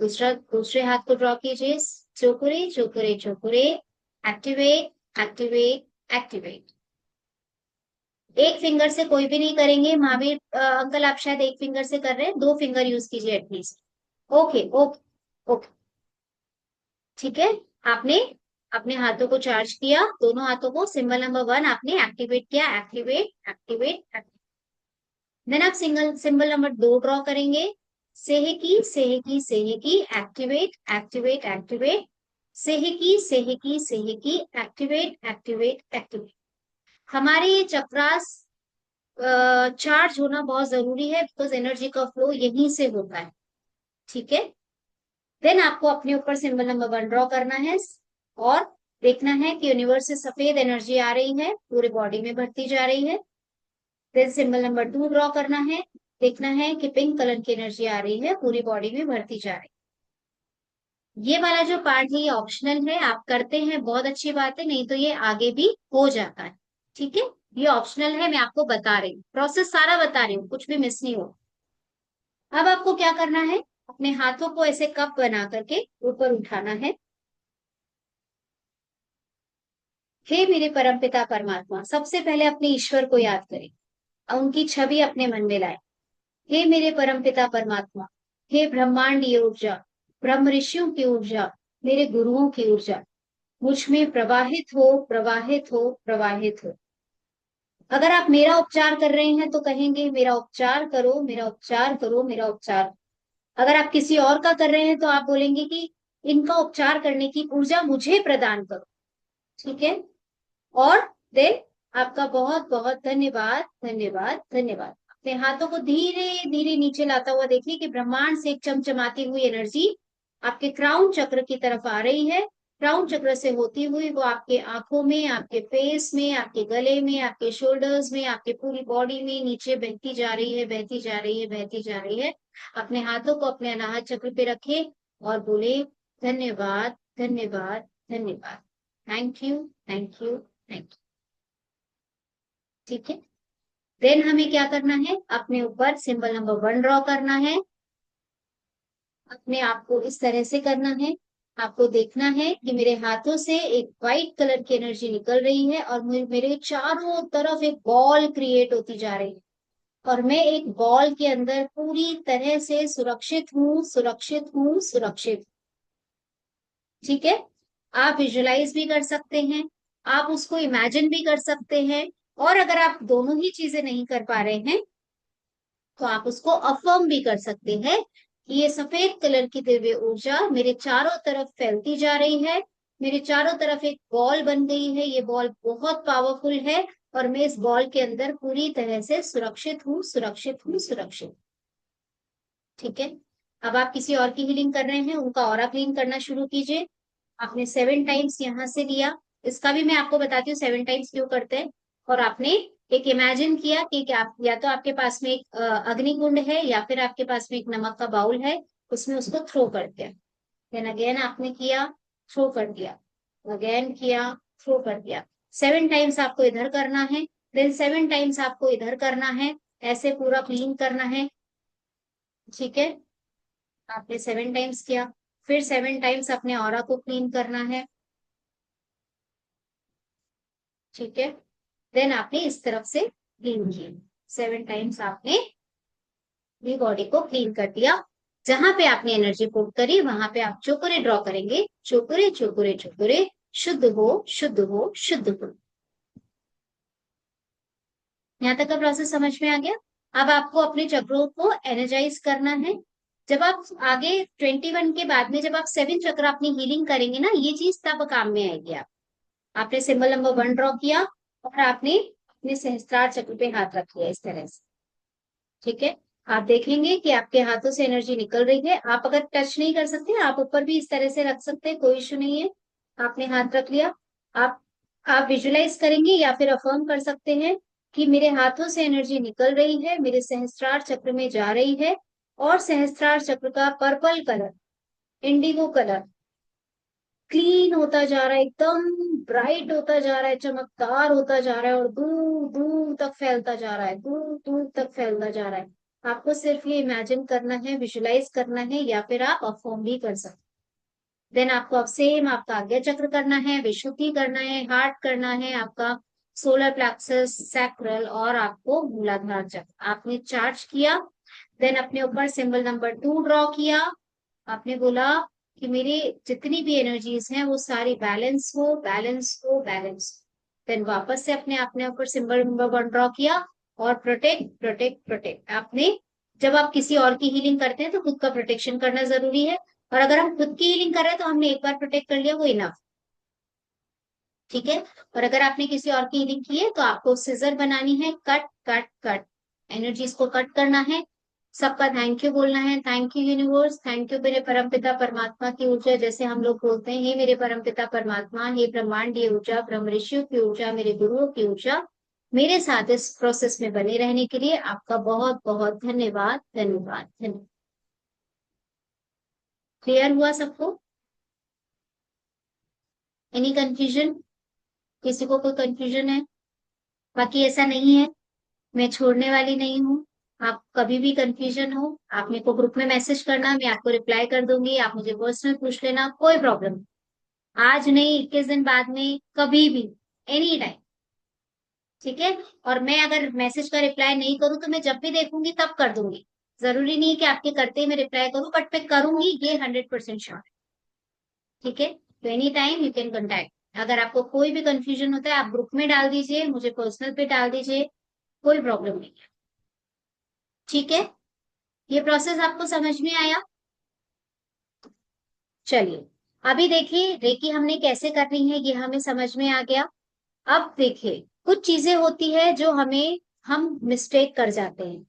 दूसरे हाथ को ड्रॉ कीजिए, चुकुरे चुकुरे चुकुरे, एक्टिवेट एक्टिवेट एक्टिवेट। एक फिंगर से कोई भी नहीं करेंगे, महावीर अंकल आप शायद एक फिंगर से कर रहे हैं, 2 फिंगर यूज कीजिए एटलीस्ट। ओके ओके ओके, ठीक है। आपने अपने हाथों को चार्ज किया, दोनों हाथों को, सिंबल नंबर 1 आपने एक्टिवेट किया, एक्टिवेट एक्टिवेट। देन आप सिंबल नंबर 2 ड्रॉ करेंगे, सेहकी सेहकी सेहकी, एक्टिवेट एक्टिवेट एक्टिवेट, सेहकी सेहकी सेहकी, एक्टिवेट एक्टिवेट एक्टिवेट। हमारे ये चक्रास चार्ज होना बहुत जरूरी है, बिकॉज एनर्जी का फ्लो यहीं से होता है। ठीक है, देन आपको अपने ऊपर सिंबल नंबर 1 ड्रॉ करना है और देखना है कि यूनिवर्स से सफेद एनर्जी आ रही है, पूरे बॉडी में बढ़ती जा रही है। देन सिंबल नंबर 2 ड्रॉ करना है, देखना है कि पिंक कलर की एनर्जी आ रही है, पूरी बॉडी में बढ़ती जा रही है। ये वाला जो पार्ट है ये ऑप्शनल है, आप करते हैं बहुत अच्छी बात है, नहीं तो ये आगे भी हो जाता है। ठीक है, ये ऑप्शनल है, मैं आपको बता रही हूँ, प्रोसेस सारा बता रही हूँ, कुछ भी मिस नहीं हो। अब आपको क्या करना है, अपने हाथों को ऐसे कप बना करके ऊपर उठाना है। हे मेरे परमपिता परमात्मा, सबसे पहले अपने ईश्वर को याद करें और उनकी छवि अपने मन में लाए। हे मेरे परमपिता परमात्मा, हे ब्रह्मांडीय ऊर्जा, ब्रह्म ऋषियों की ऊर्जा, मेरे गुरुओं की ऊर्जा, मुझ में प्रवाहित हो प्रवाहित हो प्रवाहित हो। अगर आप मेरा उपचार कर रहे हैं तो कहेंगे मेरा उपचार करो, मेरा उपचार करो, मेरा उपचार। अगर आप किसी और का कर रहे हैं तो आप बोलेंगे कि इनका उपचार करने की ऊर्जा मुझे प्रदान करो। ठीक है, और देन आपका बहुत बहुत धन्यवाद धन्यवाद धन्यवाद। अपने हाथों को धीरे धीरे नीचे लाता हुआ देखिए कि ब्रह्मांड से एक चमचमाती हुई एनर्जी आपके क्राउन चक्र की तरफ आ रही है क्राउन चक्र से होती हुई वो आपके आंखों में, आपके फेस में, आपके गले में, आपके शोल्डर्स में, आपके पूरी बॉडी में नीचे बहती जा रही है, बहती जा रही है, बहती जा रही है। अपने हाथों को अपने अनाहत चक्र पे रखे और बोले धन्यवाद, धन्यवाद, धन्यवाद, thank you, thank you, thank you. ठीक है। देन हमें क्या करना है, अपने ऊपर सिंबल नंबर 1 ड्रॉ करना है। अपने आप को इस तरह से करना है। आपको देखना है कि मेरे हाथों से एक व्हाइट कलर की एनर्जी निकल रही है और मेरे चारों तरफ एक बॉल क्रिएट होती जा रही है और मैं एक बॉल के अंदर पूरी तरह से सुरक्षित हूँ, सुरक्षित हूँ, सुरक्षित। ठीक है। आप विजुलाइज भी कर सकते हैं, आप उसको इमेजिन भी कर सकते हैं, और अगर आप दोनों ही चीजें नहीं कर पा रहे हैं तो आप उसको अफर्म भी कर सकते हैं कि ये सफेद कलर की दिव्य ऊर्जा मेरे चारों तरफ फैलती जा रही है, मेरे चारों तरफ एक बॉल बन गई है, ये बॉल बहुत पावरफुल है और मैं इस बॉल के अंदर पूरी तरह से सुरक्षित हूँ, सुरक्षित हूँ, सुरक्षित। ठीक है। अब आप किसी और की हीलिंग कर रहे हैं, उनका ऑरा क्लीन करना शुरू कीजिए। आपने 7 टाइम्स यहां से लिया, इसका भी मैं आपको बताती हूँ 7 टाइम्स क्यों करते हैं। और आपने एक इमेजिन किया कि आप या तो आपके पास में एक अग्निकुंड है या फिर आपके पास में एक नमक का बाउल है, उसमें उसको थ्रो कर दिया। देन अगेन आपने किया, थ्रो कर दिया, अगेन किया, थ्रो कर दिया। 7 टाइम्स आपको इधर करना है, देन 7 टाइम्स आपको इधर करना है, ऐसे पूरा क्लीन करना है। ठीक है। आपने 7 टाइम्स किया, फिर 7 टाइम्स अपने ऑरा को क्लीन करना है। ठीक है। देन आपने इस तरफ से क्लीन किए, 7 टाइम्स आपने भी बॉडी को क्लीन कर दिया। जहां पे आपने एनर्जी पुट करी वहां पे आप चोकुरे ड्रॉ करेंगे, चोकुरे, चोकुरे, चोकुरे, शुद्ध हो, शुद्ध हो, शुद्ध हो। यहाँ तक का प्रोसेस समझ में आ गया। अब आपको अपने चक्रों को एनर्जाइज करना है। जब आप आगे 21 के बाद में जब आप 7 चक्र अपनी हीलिंग करेंगे ना, ये चीज तब काम में आएगी। आपने सिंबल नंबर 1 ड्रॉ किया और आपने अपने सहस्त्रार चक्र पे हाथ रख लिया इस तरह से। ठीक है। आप देखेंगे कि आपके हाथों से एनर्जी निकल रही है। आप अगर टच नहीं कर सकते आप ऊपर भी इस तरह से रख सकते हैं, कोई इशू नहीं है। आपने हाथ रख लिया। आप आप विजुलाइज करेंगे या फिर अफर्म कर सकते हैं कि मेरे हाथों से एनर्जी निकल रही है, मेरे सहस्त्रार चक्र में जा रही है और सहस्त्रार चक्र का purple colour, Indigo colour clean होता जा रहा है, एकदम ब्राइट होता जा रहा है, चमकदार होता जा रहा है और दूर दूर तक फैलता जा रहा है, दूर दूर तक फैलता जा रहा है। आपको सिर्फ ये इमेजिन करना है, विजुलाइज करना है, या फिर आप अफर्म भी कर सकते हैं। देन आपको अब सेम आपका आज्ञा चक्र करना है, विशुद्धि करना है, हार्ट करना है, आपका सोलर प्लेक्सस, सैक्रल और आपको मूलाधार चक्र आपने चार्ज किया। देन अपने ऊपर सिंबल नंबर 2 ड्रॉ किया। आपने बोला कि मेरी जितनी भी एनर्जीज हैं वो सारी बैलेंस हो, बैलेंस हो, बैलेंस। देन वापस से अपने अपने ऊपर सिंबल नंबर 1 ड्रॉ किया और प्रोटेक्ट, प्रोटेक्ट, प्रोटेक्ट। आपने जब आप किसी और की हीलिंग करते हैं तो खुद का प्रोटेक्शन करना जरूरी है, और अगर हम खुद की हीलिंग कर रहे हैं तो हमने एक बार प्रोटेक्ट कर लिया, वो इनफ। ठीक है। और अगर आपने किसी और की हीलिंग की है तो आपको सिजर बनानी है, कट कट कट, एनर्जीज को कट करना है। सबका थैंक यू बोलना है, thank you universe, thank you मेरे परमपिता परमात्मा की ऊर्जा। जैसे हम लोग बोलते हैं, हे मेरे परमपिता परमात्मा, हे ब्रह्मांडीय ऊर्जा, ब्रह्म ऋषियों की ऊर्जा, मेरे गुरुओं की ऊर्जा, मेरे साथ इस प्रोसेस में बने रहने के लिए आपका बहुत बहुत धन्यवाद, धन्यवाद, धन्यवाद। क्लियर हुआ सबको? Any confusion? किसी को कोई कंफ्यूजन है? बाकी ऐसा नहीं है, मैं छोड़ने वाली नहीं हूँ। आप कभी भी कंफ्यूजन हो आप मेरे को ग्रुप में मैसेज करना, मैं आपको रिप्लाई कर दूंगी। आप मुझे पर्सनल पूछ लेना, कोई प्रॉब्लम नहीं। आज नहीं, 21 दिन बाद में, कभी भी, एनी टाइम। ठीक है। और मैं अगर मैसेज का रिप्लाई नहीं करूँ तो मैं जब भी देखूंगी तब कर दूंगी। जरूरी नहीं है कि आपके करते ही मैं रिप्लाई करूँ, बट मैं करूंगी, ये 100% श्योर। ठीक है। तो any time you can contact. अगर आपको कोई भी कंफ्यूजन होता है आप ग्रुप में डाल दीजिए, मुझे पर्सनल पे डाल दीजिए, कोई प्रॉब्लम नहीं है। ठीक है। ये प्रोसेस आपको समझ में आया? चलिए, अभी देखिए रेकी हमने कैसे करनी है, ये हमें समझ में आ गया। अब देखिए, कुछ चीजें होती है जो हम मिस्टेक कर जाते हैं।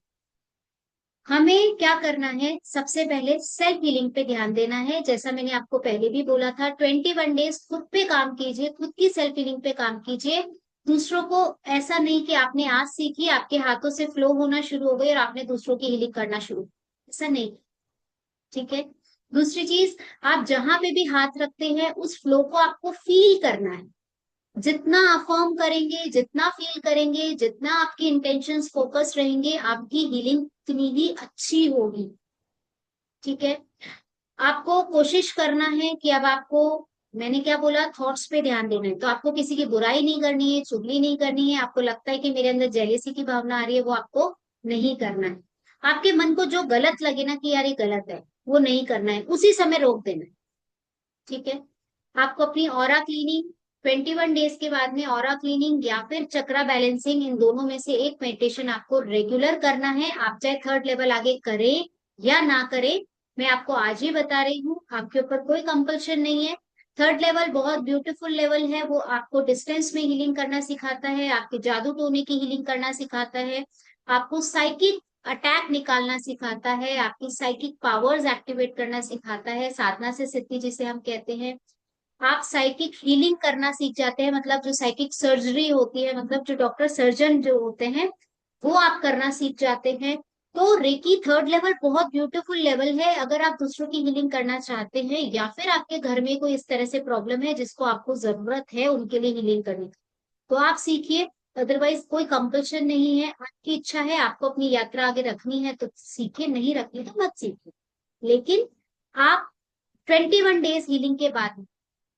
हमें क्या करना है, सबसे पहले सेल्फ हीलिंग पे ध्यान देना है। जैसा मैंने आपको पहले भी बोला था, 21 डेज खुद पे काम कीजिए, खुद की सेल्फ हीलिंग पे काम कीजिए। दूसरों को, ऐसा नहीं कि आपने आज सीखी, आपके हाथों से फ्लो होना शुरू हो गई और आपने दूसरों की हीलिंग करना शुरू, ऐसा नहीं। ठीक है। दूसरी चीज, आप जहां पे भी हाथ रखते हैं उस फ्लो को आपको फील करना है। जितना अफर्म करेंगे, जितना फील करेंगे, जितना आपकी इंटेंशंस फोकस रहेंगे, आपकी हीलिंग उतनी ही अच्छी होगी। ठीक है। आपको कोशिश करना है कि अब आपको, मैंने क्या बोला, थॉट्स पे ध्यान देना है। तो आपको किसी की बुराई नहीं करनी है, चुगली नहीं करनी है। आपको लगता है कि मेरे अंदर जेलेसी की भावना आ रही है, वो आपको नहीं करना है। आपके मन को जो गलत लगे ना कि यार ये गलत है, वो नहीं करना है, उसी समय रोक देना है। ठीक है। आपको अपनी ऑरा क्लीनिंग 21 डेज के बाद में, ऑरा क्लीनिंग या फिर चक्रा बैलेंसिंग, इन दोनों में से एक मेडिटेशन आपको रेगुलर करना है। आप चाहे 3rd लेवल आगे करें या ना करें, मैं आपको आज ही बता रही हूँ, आपके ऊपर कोई कंपल्शन नहीं है। 3rd लेवल बहुत ब्यूटीफुल लेवल है। वो आपको डिस्टेंस में हीलिंग करना सिखाता है, आपके जादू टोने की हीलिंग करना सिखाता है, आपको साइकिक अटैक निकालना सिखाता है, आपकी साइकिक पावर्स एक्टिवेट करना सिखाता है, साधना से सिद्धि जिसे हम कहते हैं। आप साइकिक हीलिंग करना सीख जाते हैं, मतलब जो साइकिक सर्जरी होती है, मतलब जो डॉक्टर सर्जन जो होते हैं, वो आप करना सीख जाते हैं। तो रेकी 3rd लेवल बहुत ब्यूटीफुल लेवल है। अगर आप दूसरों की हीलिंग करना चाहते हैं या फिर आपके घर में कोई इस तरह से प्रॉब्लम है जिसको आपको जरूरत है उनके लिए हीलिंग करने की, तो आप सीखिए। अदरवाइज कोई कंपल्शन नहीं है, आपकी इच्छा है, आपको अपनी यात्रा आगे रखनी है तो सीखिए, नहीं रखनी तो मत सीखिए। लेकिन आप 21 डेज हीलिंग के बाद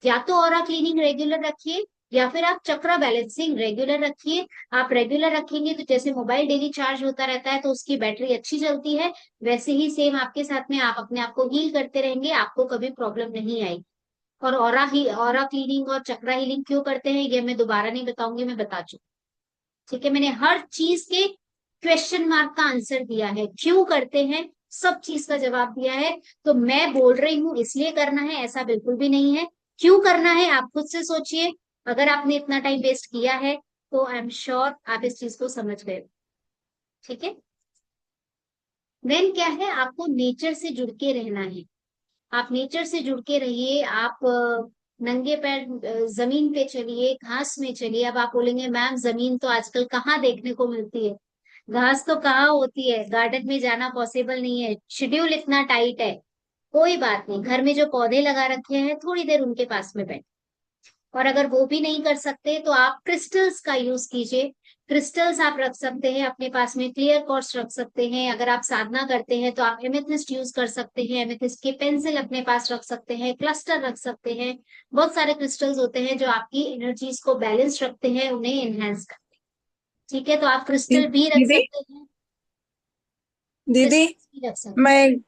या तो ऑरा क्लीनिंग रेगुलर रखिए या फिर आप चक्रा बैलेंसिंग रेगुलर रखिए। आप रेगुलर रखेंगे तो जैसे मोबाइल डेली चार्ज होता रहता है तो उसकी बैटरी अच्छी चलती है, वैसे ही सेम आपके साथ में आप अपने आप को हील करते रहेंगे, आपको कभी प्रॉब्लम नहीं आएगी। और ऑरा क्लीनिंग और चक्रा हीलिंग क्यों करते हैं ये मैं दोबारा नहीं बताऊंगी, मैं बता चुकी। ठीक है, मैंने हर चीज के क्वेश्चन मार्क का आंसर दिया है, क्यों करते हैं सब चीज का जवाब दिया है। तो मैं बोल रही हूँ इसलिए करना है, ऐसा बिल्कुल भी नहीं है। क्यों करना है आप खुद से सोचिए। अगर आपने इतना टाइम वेस्ट किया है तो आई एम श्योर आप इस चीज को समझ गए। ठीक है। देन क्या है, आपको नेचर से जुड़ के रहना है। आप नेचर से जुड़ के रहिए। आप नंगे पैर जमीन पे चलिए, घास में चलिए। अब आप बोलेंगे मैम जमीन तो आजकल कहाँ देखने को मिलती है, घास तो कहाँ होती है, गार्डन में जाना पॉसिबल नहीं है, शेड्यूल इतना टाइट है। कोई बात नहीं, घर में जो पौधे लगा रखे हैं थोड़ी देर उनके पास में बैठ, और अगर वो भी नहीं कर सकते तो आप क्रिस्टल्स का यूज कीजिए। क्रिस्टल्स आप रख सकते हैं अपने पास में, क्लियर क्वार्ट्ज रख सकते हैं। अगर आप साधना करते हैं तो आप एमेथिस्ट यूज कर सकते हैं, एमेथिस्ट के पेंसिल अपने पास रख सकते हैं, क्लस्टर रख सकते हैं। बहुत सारे क्रिस्टल्स होते हैं जो आपकी एनर्जीज को बैलेंस रखते हैं, उन्हें एनहेंस करते हैं। ठीक है, तो आप क्रिस्टल भी रख दीदी सकते हैं, दीदी क्रिस्टल्स भी रख सकते मैं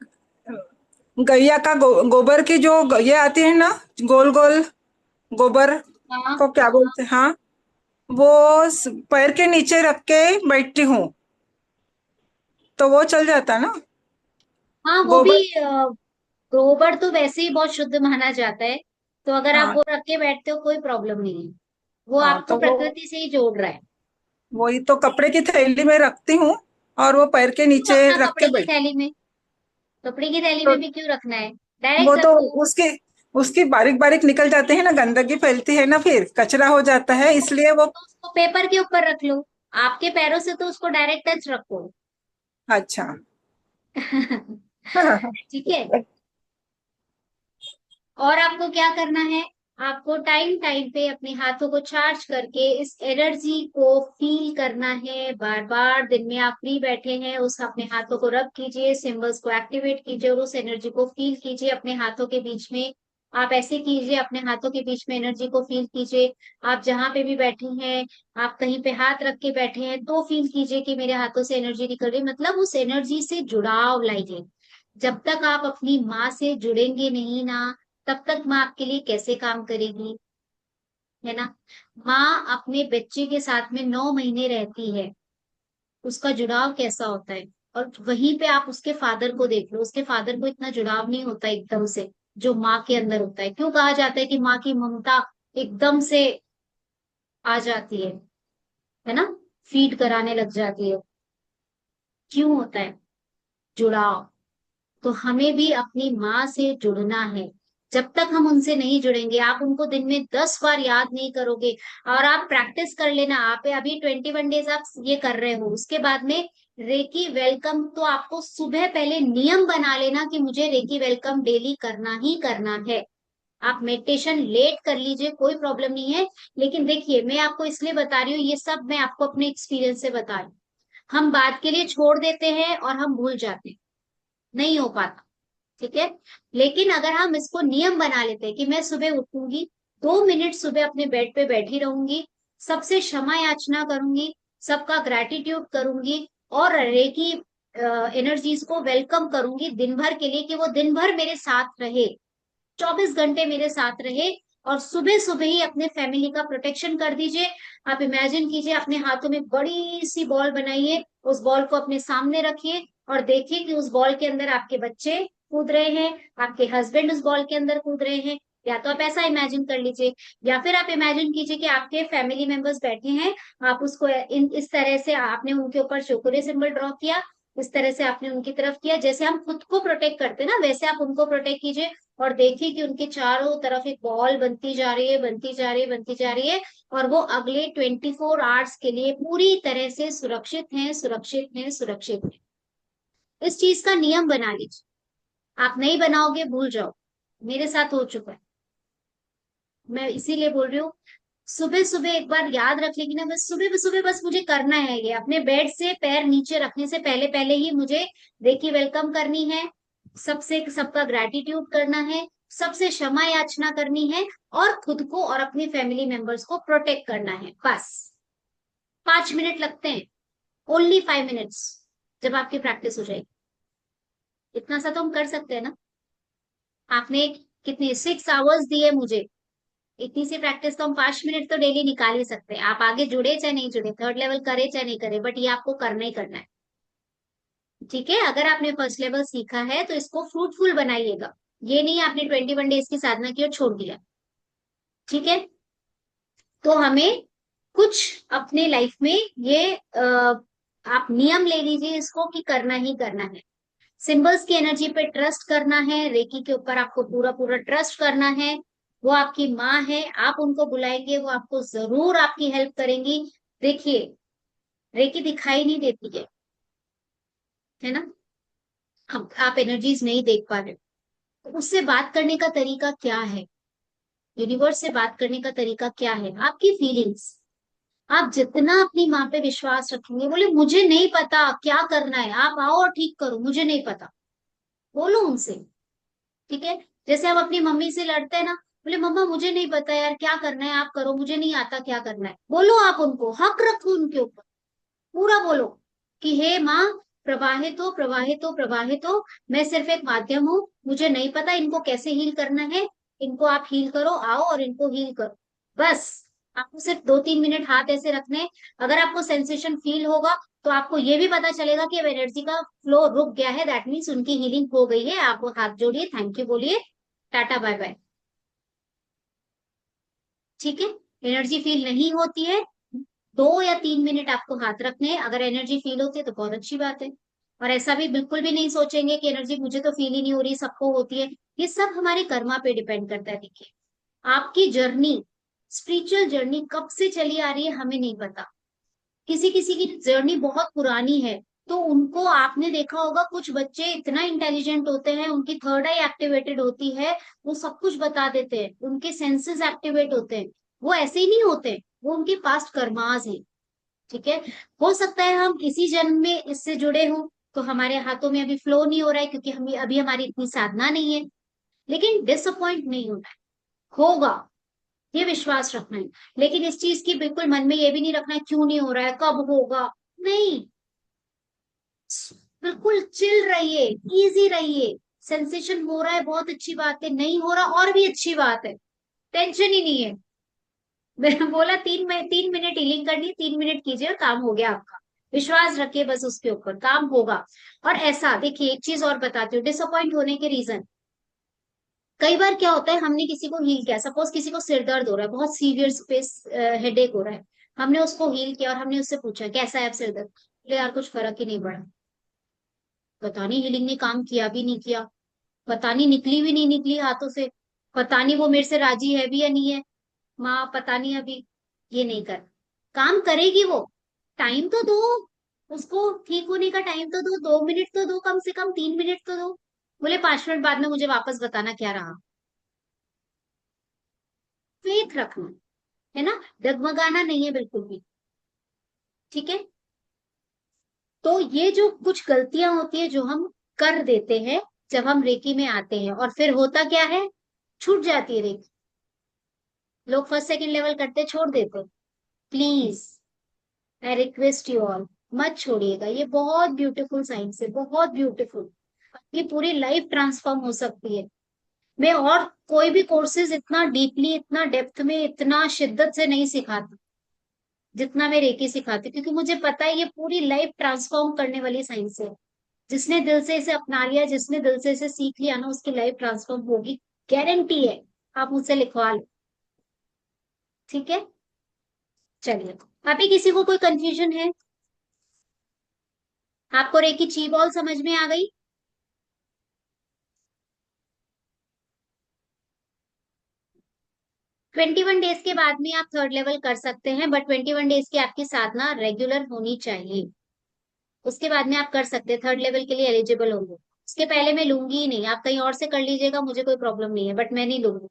गैया का गोबर की जो ये आती है ना, गोल गोल गोबर हैं। हाँ को क्या हाँ बोलते हैं, हाँ, वो पैर के नीचे रख के बैठती हूँ तो वो चल जाता ना, हाँ, वो भी गोबर। गोबर तो वैसे ही बहुत शुद्ध माना जाता है, तो अगर आप हाँ वो रख के बैठते हो कोई प्रॉब्लम नहीं है। वो हाँ, आपको तो वो प्रकृति से ही जोड़ रहा है। वही तो कपड़े की थैली में रखती हूँ और वो पैर के क्यों नीचे रखना रख के कपड़े की बैठ। थैली में, कपड़े की थैली तो में भी क्यों रखना है, वो डायरेक्ट तो रखो। उसके उसकी बारीक बारीक निकल जाते हैं ना, गंदगी फैलती है ना, फिर कचरा हो जाता है, इसलिए वो। तो उसको पेपर के ऊपर रख लो, आपके पैरों से तो उसको डायरेक्ट टच रखो। अच्छा। ठीक है। और आपको क्या करना है, आपको टाइम टाइम पे अपने हाथों को चार्ज करके इस एनर्जी को फील करना है। बार बार दिन में आप फ्री बैठे हैं, उस अपने हाथों को रब कीजिए, सिंबल्स को एक्टिवेट कीजिए और उस एनर्जी को फील कीजिए अपने हाथों के बीच में। आप ऐसे कीजिए, अपने हाथों के बीच में एनर्जी को फील कीजिए। आप जहां पे भी बैठे हैं, आप कहीं पे हाथ रख के बैठे हैं तो फील कीजिए कि मेरे हाथों से एनर्जी निकल रही है, मतलब उस एनर्जी से जुड़ाव लाइए। जब तक आप अपनी माँ से जुड़ेंगे नहीं ना, तब तक माँ आपके लिए कैसे काम करेगी, है ना। माँ अपने बच्चे के साथ में 9 महीने रहती है, उसका जुड़ाव कैसा होता है। और वहीं पे आप उसके फादर को देख लो, उसके फादर को इतना जुड़ाव नहीं होता एकदम से जो माँ के अंदर होता है। क्यों कहा जाता है कि माँ की ममता एकदम से आ जाती है ना, फीड कराने लग जाती है। क्यों होता है, जुड़ाव। तो हमें भी अपनी माँ से जुड़ना है। जब तक हम उनसे नहीं जुड़ेंगे, आप उनको दिन में 10 बार याद नहीं करोगे। और आप प्रैक्टिस कर लेना, आप अभी 21 डेज आप ये कर रहे हो, उसके बाद में रेकी वेलकम तो आपको सुबह पहले नियम बना लेना कि मुझे रेकी वेलकम डेली करना ही करना है। आप मेडिटेशन लेट कर लीजिए, कोई प्रॉब्लम नहीं है। लेकिन देखिए, मैं आपको इसलिए बता रही हूँ, ये सब मैं आपको अपने एक्सपीरियंस से बता रही हूँ। हम बात के लिए छोड़ देते हैं और हम भूल जाते हैं, नहीं हो पाता। ठीक है। लेकिन अगर हम इसको नियम बना लेते हैं कि मैं सुबह उठूंगी, 2 मिनट सुबह अपने बेड पे बैठी रहूंगी, सबसे क्षमा याचना करूंगी, सबका ग्रैटिट्यूड करूंगी, और रेकी एनर्जीज को वेलकम करूंगी दिन भर के लिए, कि वो दिन भर मेरे साथ रहे, 24 घंटे मेरे साथ रहे। और सुबह सुबह ही अपने फैमिली का प्रोटेक्शन कर दीजिए। आप इमेजिन कीजिए, अपने हाथों में बड़ी सी बॉल बनाइए, उस बॉल को अपने सामने रखिए और देखिए कि उस बॉल के अंदर आपके बच्चे कूद रहे हैं, आपके हस्बैंड उस बॉल के अंदर कूद रहे हैं। या तो आप ऐसा इमेजिन कर लीजिए, या फिर आप इमेजिन कीजिए कि आपके फैमिली मेंबर्स बैठे हैं। आप उसको इस तरह से आपने उनके ऊपर चोकोरे सिंबल ड्रॉ किया, इस तरह से आपने उनकी तरफ किया, जैसे हम खुद को प्रोटेक्ट करते हैं ना, वैसे आप उनको प्रोटेक्ट कीजिए। और देखिए कि उनके चारों तरफ एक बॉल बनती जा रही है, बनती जा रही है, बनती जा रही है। और वो अगले 24 आवर्स के लिए पूरी तरह से सुरक्षित हैं, सुरक्षित हैं, सुरक्षित हैं। इस चीज का नियम बना लीजिए। आप नहीं बनाओगे, भूल जाओ। मेरे साथ हो चुका है, मैं इसीलिए बोल रही हूँ। सुबह सुबह एक बार याद रख लेगी ना, बस सुबह सुबह बस मुझे करना है ये, अपने बेड से पैर नीचे रखने से पहले पहले ही मुझे रेकी वेलकम करनी है, सबसे सबका ग्रैटिट्यूड करना है, सबसे क्षमा याचना करनी है, और खुद को और अपनी फैमिली मेंबर्स को प्रोटेक्ट करना है। बस 5 मिनट लगते हैं, ओनली 5 मिनट्स, जब आपकी प्रैक्टिस हो जाएगी। इतना सा तो हम कर सकते हैं ना। आपने कितने 6 आवर्स दिए मुझे, इतनी सी प्रैक्टिस तो हम 5 मिनट तो डेली निकाल ही सकते हैं। आप आगे जुड़े चाहे नहीं जुड़े, थर्ड लेवल करे चाहे नहीं करे, बट ये आपको करना ही करना है। ठीक है। अगर आपने फर्स्ट लेवल सीखा है तो इसको फ्रूटफुल बनाइएगा। ये नहीं आपने 21 डेज की साधना की और छोड़ दिया। ठीक है। तो हमें कुछ अपने लाइफ में ये आप नियम ले लीजिए इसको, कि करना ही करना है। सिंबल्स की एनर्जी पे ट्रस्ट करना है, रेकी के ऊपर आपको पूरा पूरा ट्रस्ट करना है। वो आपकी माँ है, आप उनको बुलाएंगे, वो आपको जरूर आपकी हेल्प करेंगी। देखिए, रेकी दिखाई नहीं देती है ना। अब आप एनर्जीज नहीं देख पा रहे हो, तो उससे बात करने का तरीका क्या है, यूनिवर्स से बात करने का तरीका क्या है, आपकी फीलिंग्स। आप जितना अपनी माँ पे विश्वास रखेंगे, बोले मुझे नहीं पता क्या करना है, आप आओ और ठीक करो, मुझे नहीं पता, बोलो उनसे। ठीक है। जैसे हम अपनी मम्मी से लड़ते हैं ना, बोले मम्मा मुझे नहीं पता यार क्या करना है, आप करो, मुझे नहीं आता क्या करना है, बोलो आप उनको, हक रखो उनके ऊपर, पूरा बोलो कि हे माँ, प्रवाहित हो, प्रवाहित हो, प्रवाहित हो, मैं सिर्फ एक माध्यम हूँ, मुझे नहीं पता इनको कैसे हील करना है, इनको आप हील करो, आओ और इनको हील करो। बस आपको सिर्फ 2-3 मिनट हाथ ऐसे रखने हैं। अगर आपको सेंसेशन फील होगा तो आपको ये भी पता चलेगा कि अब एनर्जी का फ्लो रुक गया है, दैट मीन्स उनकी हीलिंग हो गई है। आप हाथ जोड़िए, थैंक यू बोलिए, टाटा बाय बाय। ठीक है। एनर्जी फील नहीं होती है, 2 या 3 मिनट आपको हाथ रखने हैं। अगर एनर्जी फील होती है तो बहुत अच्छी बात है। और ऐसा भी बिल्कुल भी नहीं सोचेंगे कि एनर्जी मुझे तो फील ही नहीं हो रही, सबको होती है। ये सब हमारे कर्मा पे डिपेंड करता है। देखिए, आपकी जर्नी, स्पिरिचुअल जर्नी कब से चली आ रही है हमें नहीं पता। किसी किसी की जर्नी बहुत पुरानी है, तो उनको आपने देखा होगा, कुछ बच्चे इतना इंटेलिजेंट होते हैं, उनकी थर्ड आई एक्टिवेटेड होती है, वो सब कुछ बता देते हैं, उनके सेंसेस एक्टिवेट होते हैं। वो ऐसे ही नहीं होते, वो उनके पास्ट कर्मास हैं। ठीक है। हो सकता है हम इसी जन्म में इससे जुड़े हों, तो हमारे हाथों में अभी फ्लो नहीं हो रहा है क्योंकि हम अभी हमारी इतनी साधना नहीं है। लेकिन डिसअपॉइंट नहीं होना है, होगा, ये विश्वास रखना है। लेकिन इस चीज की बिल्कुल मन में ये भी नहीं रखना है क्यों नहीं हो रहा है, कब होगा, नहीं। बिल्कुल चिल रहिए, इजी रहिए। सेंसेशन हो रहा है बहुत अच्छी बात है, नहीं हो रहा और भी अच्छी बात है, टेंशन ही नहीं है। मैंने बोला 3 मिनट हीलिंग करनी, 3 मिनट कीजिए और काम हो गया आपका। विश्वास रखिए बस, उसके ऊपर काम होगा। और ऐसा देखिए, एक चीज और बताती हूँ, डिसअपॉइंट होने के रीजन। कई बार क्या होता है, हमने किसी को हील किया, सपोज किसी को सिर दर्द हो रहा है, बहुत सीवियर स्पेस हेडेक हो रहा है, हमने उसको हील किया और हमने उससे पूछा कैसा है अब सिर दर्द, बोले यार कुछ फर्क ही नहीं पड़ा। पता नहीं हीलिंग ने काम किया भी नहीं किया, पता नहीं निकली भी नहीं निकली हाथों से, पता नहीं वो मेरे से राजी है भी या नहीं है, माँ पता नहीं अभी। ये नहीं कर, काम करेगी वो। टाइम तो दो उसको, ठीक होने का टाइम तो दो, 2 मिनट तो दो, कम से कम 3 मिनट तो दो। बोले 5 मिनट बाद में मुझे वापस बताना क्या रहा। फेथ रखना है ना, डगमगाना नहीं है बिल्कुल भी। ठीक है। तो ये जो कुछ गलतियां होती है जो हम कर देते हैं जब हम रेकी में आते हैं, और फिर होता क्या है, छूट जाती है रेकी। लोग फर्स्ट सेकंड लेवल करते छोड़ देते। Please, I request you all, मत छोड़िएगा। ये बहुत ब्यूटीफुल साइंस है, बहुत ब्यूटीफुल। ये पूरी लाइफ ट्रांसफॉर्म हो सकती है। मैं और कोई भी कोर्सेज इतना डीपली, इतना डेप्थ में, इतना शिद्दत से नहीं सिखाती जितना मैं रेकी सिखाती हूँ, क्योंकि मुझे पता है ये पूरी लाइफ ट्रांसफॉर्म करने वाली साइंस है। जिसने दिल से इसे अपना लिया, जिसने दिल से इसे सीख लिया ना, उसकी लाइफ ट्रांसफॉर्म होगी, गारंटी है। आप मुझसे लिखवा लो। ठीक है। चलिए, अभी किसी को कोई कंफ्यूजन है? आपको रेकी ची बॉल समझ में आ गई? 21 डेज के बाद में आप थर्ड लेवल कर सकते हैं, बट 21 डेज की आपकी साधना रेगुलर होनी चाहिए। उसके बाद में आप कर सकते हैं, थर्ड लेवल के लिए एलिजिबल होंगे। उसके पहले मैं लूंगी ही नहीं, आप कहीं और से कर लीजिएगा, मुझे कोई प्रॉब्लम नहीं है, बट मैं नहीं लूंगी।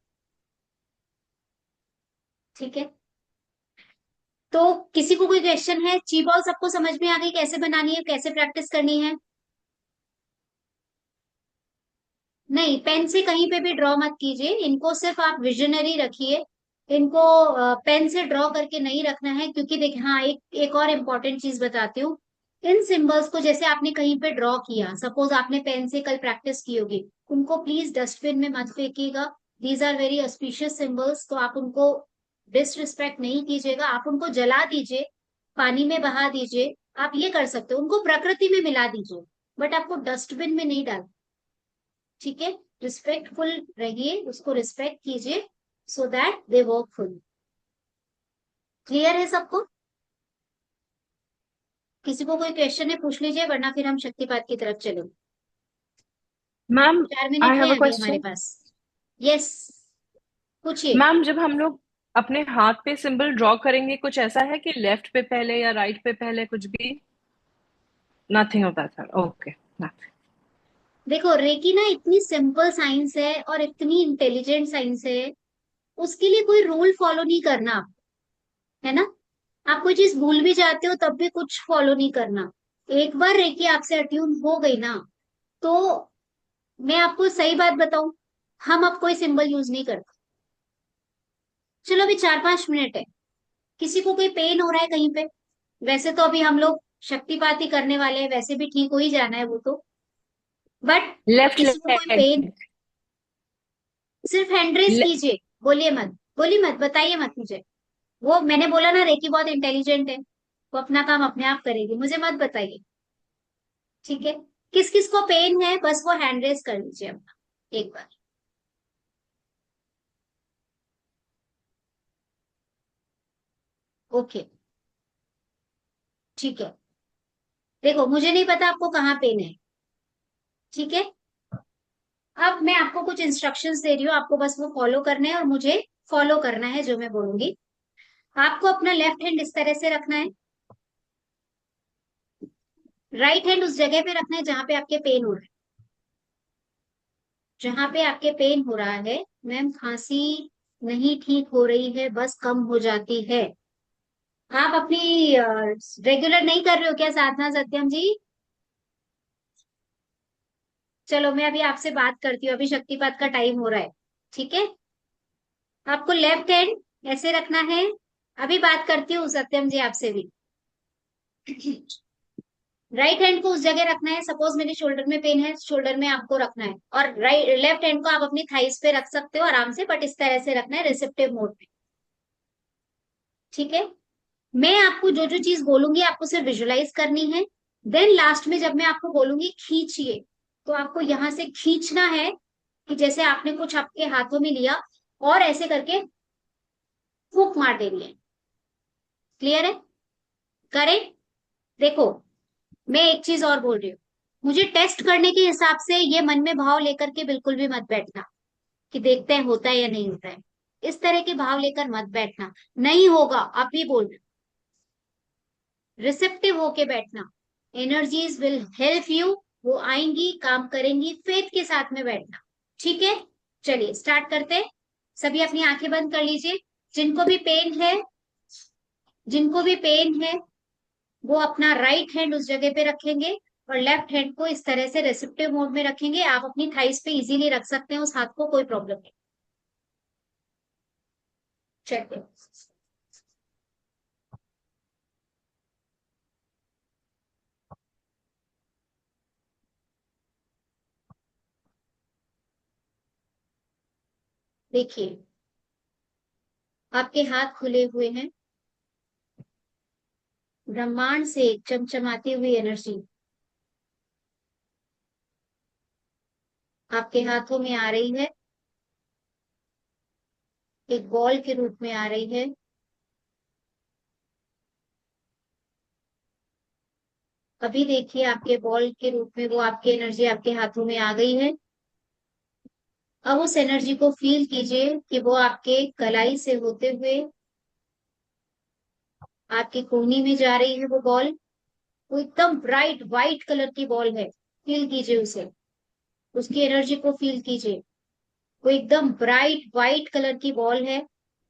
ठीक है। तो किसी को कोई क्वेश्चन है? ची बॉल सबको समझ में आ गई कैसे बनानी है, कैसे प्रैक्टिस करनी है? नहीं, पेन से कहीं पे भी ड्रॉ मत कीजिए, इनको सिर्फ आप विजनरी रखिए। इनको पेन से ड्रॉ करके नहीं रखना है, क्योंकि देखिए, हाँ, एक एक और इम्पोर्टेंट चीज बताती हूँ। इन सिंबल्स को जैसे आपने कहीं पे ड्रॉ किया, सपोज आपने पेन से कल प्रैक्टिस की होगी, उनको प्लीज डस्टबिन में मत फेंकिएगा। These are very auspicious symbols, तो आप उनको डिसरिस्पेक्ट नहीं कीजिएगा, आप उनको जला दीजिए, पानी में बहा दीजिए। आप ये कर सकते हो, उनको प्रकृति में मिला दीजिए, बट आपको डस्टबिन में नहीं डाल। ठीक है। रिस्पेक्टफुल रहिए, उसको रिस्पेक्ट कीजिए, so that they work full. Clear है सबको? किसी को कोई क्वेश्चन है पूछ लीजिए, वरना फिर हम शक्तिपात की तरफ चलेंगे। मैम 4 मिनट आई हैव है अ अभी हमारे क्वेश्चन। पास। यस, पूछिए। मैम जब हम लोग अपने हाथ पे सिंबल ड्रॉ करेंगे, कुछ ऐसा है कि लेफ्ट पे पहले या राइट पे पहले, कुछ भी? Nothing of that, okay. देखो, रेकी ना इतनी सिंपल साइंस है और इतनी इंटेलिजेंट साइंस है, उसके लिए कोई रूल फॉलो नहीं करना आप, है ना। आप कोई चीज भूल भी जाते हो तब भी कुछ फॉलो नहीं करना। एक बार रेकी आपसे अट्यून हो गई ना, तो मैं आपको सही बात बताऊं, हम अब कोई सिंबल यूज नहीं करते। चलो, अभी 4-5 मिनट है, किसी को कोई पेन हो रहा है कहीं पे? वैसे तो अभी हम लोग शक्तिपात ही करने वाले हैं, वैसे भी ठीक हो ही जाना है वो तो, बट लेफ्ट किसी को कोई लेग। पेन, सिर्फ हैंड रेस ले, कीजिए। बोलिए मत, बोलिए मत, बताइए मत मुझे। वो मैंने बोला ना, रेकी बहुत इंटेलिजेंट है, वो अपना काम अपने आप करेगी, मुझे मत बताइए। ठीक है। किस किस को पेन है, बस वो हैंड रेस कर लीजिए अपना एक बार। ओके, ठीक है। देखो, मुझे नहीं पता आपको कहाँ पेन है। ठीक है। अब मैं आपको कुछ इंस्ट्रक्शंस दे रही हूँ, आपको बस वो फॉलो करने हैं और मुझे फॉलो करना है जो मैं बोलूंगी। आपको अपना लेफ्ट हैंड इस तरह से रखना है, राइट हैंड उस जगह पे रखना है जहां पे आपके पेन हो रहा है। जहां पे आपके पेन हो रहा है, मैम खांसी नहीं ठीक हो रही है, बस कम हो जाती है। आप अपनी रेगुलर नहीं कर रहे हो क्या साधना, सत्यम जी? चलो, मैं अभी आपसे बात करती हूँ, अभी शक्तिपात का टाइम हो रहा है। ठीक है। आपको लेफ्ट हैंड ऐसे रखना है। अभी बात करती हूँ सत्यम जी आपसे भी। राइट हैंड को उस जगह रखना है, सपोज मेरे शोल्डर में पेन है, शोल्डर में आपको रखना है, और राइट लेफ्ट हैंड को आप अपनी थाइस पे रख सकते हो आराम से, बट इस तरह से रखना है रिसेप्टिव मोड में। ठीक है। मैं आपको जो जो चीज बोलूंगी आपको सिर्फ विजुलाइज करनी है। देन लास्ट में जब मैं आपको बोलूंगी खींचिए, तो आपको यहां से खींचना है, कि जैसे आपने कुछ आपके हाथों में लिया और ऐसे करके फूंक मार देनी है। क्लियर है? करें? देखो, मैं एक चीज और बोल रही हूँ, मुझे टेस्ट करने के हिसाब से ये मन में भाव लेकर के बिल्कुल भी मत बैठना कि देखते हैं होता है या नहीं होता है। इस तरह के भाव लेकर मत बैठना। नहीं होगा आप ही बोलना। रिसेप्टिव होके बैठना। एनर्जीज विल हेल्प यू, वो आएंगी, काम करेंगी, फेथ के साथ में बैठना। ठीक है, चलिए स्टार्ट करते हैं। सभी अपनी आंखें बंद कर लीजिए। जिनको भी पेन है, जिनको भी पेन है, वो अपना राइट हैंड उस जगह पे रखेंगे और लेफ्ट हैंड को इस तरह से रेसिप्टिव मोड में रखेंगे। आप अपनी थाइस पे इजीली रख सकते हैं उस हाथ को, कोई प्रॉब्लम नहीं। चलिए, देखिए आपके हाथ खुले हुए हैं। ब्रह्मांड से चमचमाती हुई एनर्जी आपके हाथों में आ रही है, एक बॉल के रूप में आ रही है। अभी देखिए आपके बॉल के रूप में वो आपकी एनर्जी आपके हाथों में आ गई है। अब उस एनर्जी को फील कीजिए कि वो आपके कलाई से होते हुए आपकी कोहनी में जा रही है। वो बॉल, वो एकदम ब्राइट व्हाइट कलर की बॉल है। फील कीजिए उसे, उसकी एनर्जी को फील कीजिए। वो एकदम ब्राइट व्हाइट कलर की बॉल है।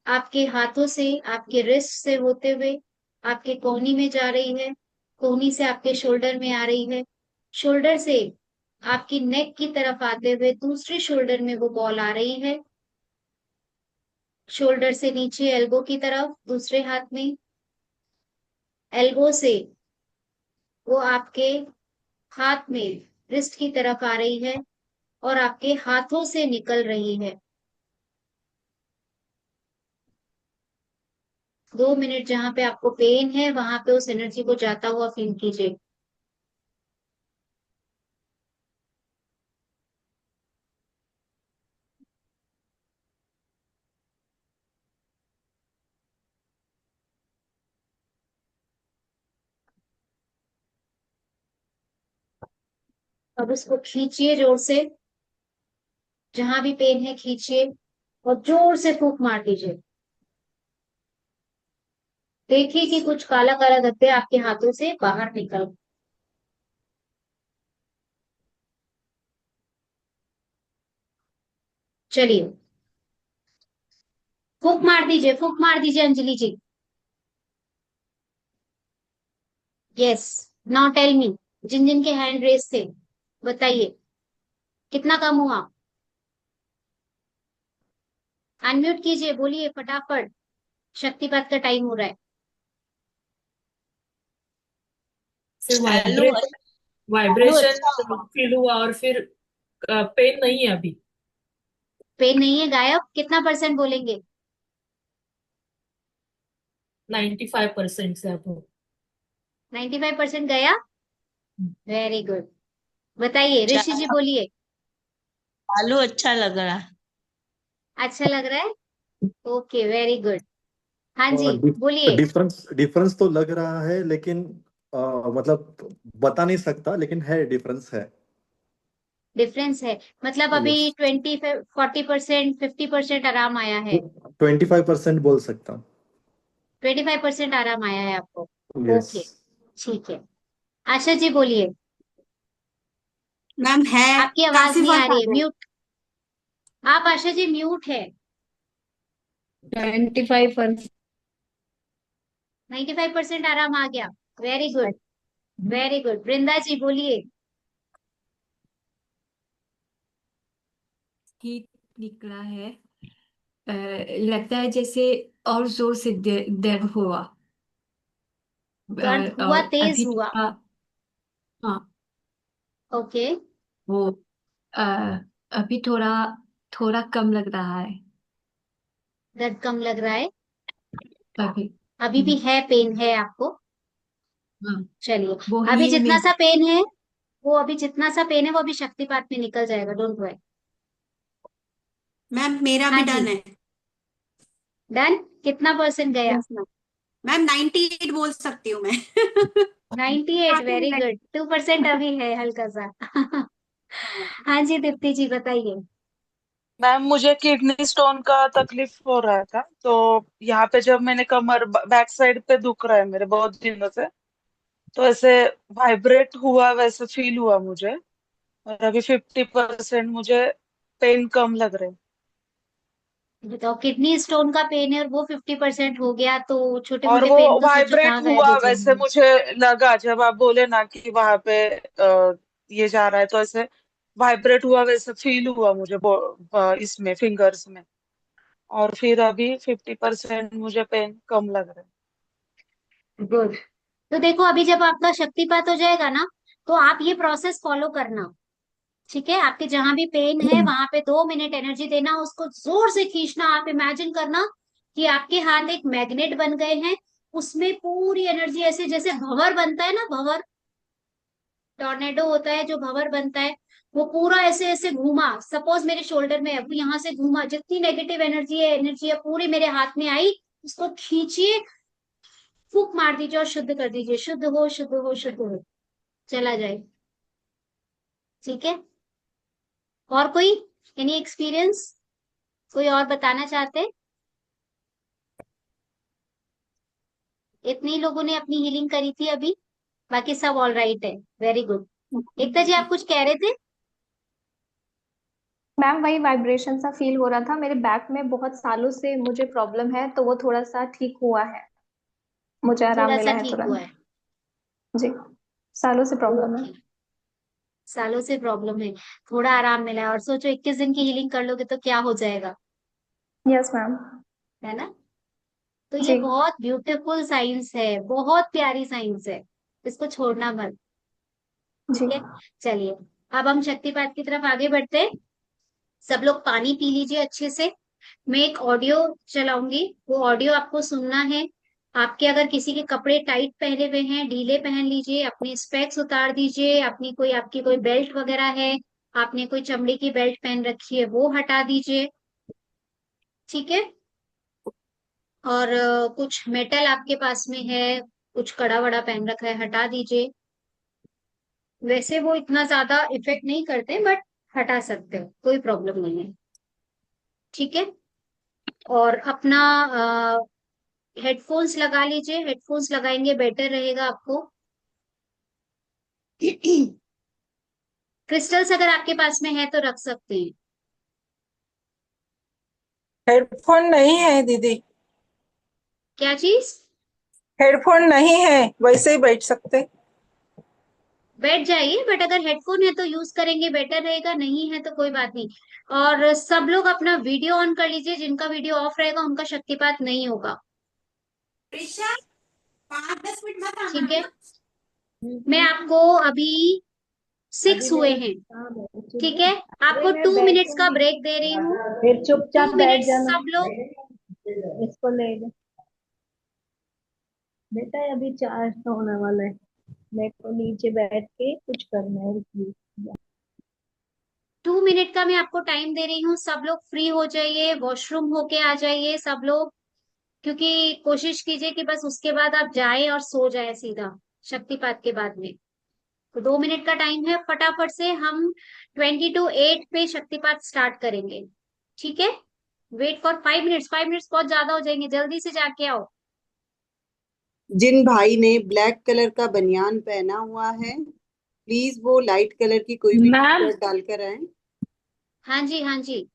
आपके हाथों से, आपके रिस्ट से होते हुए आपके कोहनी में जा रही है। कोहनी से आपके शोल्डर में आ रही है। शोल्डर से आपकी नेक की तरफ आते हुए दूसरे शोल्डर में वो बॉल आ रही है। शोल्डर से नीचे एल्बो की तरफ दूसरे हाथ में, एल्बो से वो आपके हाथ में रिस्ट की तरफ आ रही है और आपके हाथों से निकल रही है। 2 मिनट जहां पे आपको पेन है वहां पे उस एनर्जी को जाता हुआ फील कीजिए। अब उसको खींचिए जोर से, जहां भी पेन है खींचिए और जोर से फूंक मार दीजिए। देखिए कि कुछ काला काला धब्बे आपके हाथों से बाहर निकल। चलिए, फूंक मार दीजिए, फूंक मार दीजिए अंजलि जी। यस, नाउ टेल मी, जिन जिन के हैंड रेस थे बताइए कितना कम हुआ। अनम्यूट कीजिए, बोलिए फटाफट, शक्तिपात का टाइम हो रहा है। फिर हेलो, वाइब्रेशन हेलो, वाइब्रेशन अच्छा। फील हुआ और फिर पेन नहीं है अभी। पेन नहीं है, गायब। कितना परसेंट बोलेंगे? 95% से अब 95% गया। Very good. बताइए अच्छा, ऋषि जी, बोलिए। आलू अच्छा लग रहा है। अच्छा लग रहा है? Okay, very good. हाँ जी, और बोलिए। डिफरेंस डिफरेंस तो लग रहा है, लेकिन मतलब बता नहीं सकता, लेकिन है, डिफरेंस है। डिफरेंस है मतलब अभी यस, 40% 50% आराम आया है? 25% बोल सकता हूँ। 25% आराम आया है आपको? यस। ओके, ठीक है। आशा जी बोलिए। मैम है, आपकी आवाज काफी नहीं आ फर्क आ रही है, गया। म्यूट। आप आशा जी म्यूट है। 25%। 95% आराम आ गया। Very good, very good. Vrinda ji बोलिए। हीट निकला है। लगता है जैसे और जोर से दर्द हुआ। दर्द हुआ, और तेज अभी हुआ? थोड़ा, हाँ, ओके। वो अ, अभी थोड़ा थोड़ा कम लग रहा है। दर्द कम लग रहा है? अभी अभी भी है, पेन है आपको? हाँ, चलिए, वो अभी हील जितना में। सा पेन है, वो अभी जितना सा पेन है वो अभी शक्तिपात में निकल जाएगा, डोंट वरी। मैम मेरा भी हाँ जी, डन है। डन। कितना परसेंट गया? Yes ma'am. मैम 98 बोल सकती हूँ मैं। 98, वेरी गुड। 2% अभी है हल्का सा। हाँ जी दीप्ति जी बताइए। मैम मुझे किडनी स्टोन का तकलीफ हो रहा था, तो यहाँ पे जब मैंने कमर बैक साइड पे दुख रहा है मेरे बहुत दिनों से, तो ऐसे वाइब्रेट हुआ वैसे फील हुआ मुझे। और अभी 50% मुझे पेन कम लग रहा है। बताओ, किडनी स्टोन का पेन है और वो 50% हो गया, तो छोटे और मोटे वो पेन तो सोचो वाइब्रेट कहाँ गायब हुआ हो वैसे जाएंगे। मुझे लगा, जब आप बोले ना कि वहां पे ये जा रहा है, तो ऐसे वाइब्रेट हुआ वैसे फील हुआ मुझे इसमें फिंगर्स में। और फिर अभी 50% मुझे पेन कम लग रहा है। गुड। तो देखो, अभी जब आपका शक्तिपात हो जाएगा ना, तो आप ये प्रोसेस फॉलो करना। ठीक है, आपके जहां भी पेन है वहां पे 2 मिनट एनर्जी देना, उसको जोर से खींचना। आप इमेजिन करना कि आपके हाथ एक मैग्नेट बन गए हैं, उसमें पूरी एनर्जी ऐसे जैसे भंवर बनता है ना, भंवर, टॉर्नेडो होता है जो भंवर बनता है, वो पूरा ऐसे ऐसे घूमा। सपोज मेरे शोल्डर में है, वो यहाँ से घूमा, जितनी नेगेटिव एनर्जी है पूरी मेरे हाथ में आई, उसको खींचिए, फूक मार दीजिए और शुद्ध कर दीजिए। शुद्ध हो, शुद्ध हो, शुद्ध हो, चला जाए। ठीक है। और कोई एनी एक्सपीरियंस, कोई और बताना चाहते? इतने ही लोगों ने अपनी हीलिंग करी थी अभी, बाकी सब ऑल राइट है। Very good. एकता जी आप कुछ कह रहे थे? मैम वही वाइब्रेशन सा फील हो रहा था मेरे बैक में, बहुत सालों से मुझे प्रॉब्लम है, तो वो थोड़ा सा ठीक हुआ है, मुझे आराम थोड़ा मिला सा है ठीक हुआ तुरंत। है। जी, सालों से प्रॉब्लम है। ओके, सालों से प्रॉब्लम है, थोड़ा आराम मिला है, और सोचो 21 दिन की हीलिंग कर लोगे तो क्या हो जाएगा, यस मैम। है ना? तो ये जी। बहुत ब्यूटीफुल साइंस है, बहुत प्यारी साइंस है, इसको छोड़ना मत। जी। ठीक है, चलिए अब हम शक्तिपात की तरफ आगे बढ़ते हैं। सब लोग पानी पी लीजिए अच्छे से। मैं एक ऑडियो चलाऊंगी, वो ऑडियो आपको सुनना है। आपके अगर किसी के कपड़े टाइट पहने हुए हैं, ढीले पहन लीजिए, अपनी स्पेक्स उतार दीजिए, अपनी कोई आपकी कोई बेल्ट वगैरह है, आपने कोई चमड़ी की बेल्ट पहन रखी है वो हटा दीजिए। ठीक है। और कुछ मेटल आपके पास में है, कुछ कड़ा वड़ा पहन रखा है, हटा दीजिए। वैसे वो इतना ज्यादा इफेक्ट नहीं करते, बट हटा सकते हो, कोई प्रॉब्लम नहीं है। ठीक है। और अपना हेडफोन्स लगा लीजिए, हेडफोन्स लगाएंगे बेटर रहेगा आपको। क्रिस्टल्स अगर आपके पास में है तो रख सकते हैं। हेडफोन नहीं है दीदी। क्या चीज? हेडफोन नहीं है, वैसे ही बैठ सकते। बैठ जाइए, बट अगर हेडफोन है तो यूज करेंगे बेटर रहेगा, नहीं है तो कोई बात नहीं। और सब लोग अपना वीडियो ऑन कर लीजिए, जिनका वीडियो ऑफ रहेगा उनका शक्तिपात नहीं होगा। ठीक है। मैं आपको अभी 6 हुए हैं, ठीक है, आपको 2 मिनट्स का ब्रेक दे रही हूँ। फिर टू चुपचाप बैठ मिनट्स जाना, सब लोग। इसको ले जा बेटा, अभी चार्ज होने वाला है, मेरे को नीचे बैठ के कुछ करना है प्लीज। 2 मिनट का मैं आपको टाइम दे रही हूँ, सब लोग फ्री हो जाइए, वॉशरूम होके आ जाइए सब लोग, क्योंकि कोशिश कीजिए कि बस उसके बाद आप जाएं और सो जाए सीधा, शक्तिपात के बाद में। तो 2 मिनट का टाइम है, फटाफट से हम 20 to 8 पे शक्तिपात स्टार्ट करेंगे। ठीक है। वेट फॉर 5 मिनट्स, 5 मिनट्स बहुत ज्यादा हो जाएंगे, जल्दी से जाके आओ। जिन भाई ने ब्लैक कलर का बनियान पहना हुआ है, प्लीज वो लाइट कलर की कोई भी टी मैम शर्ट डालकर आए। हाँ जी, हाँ जी।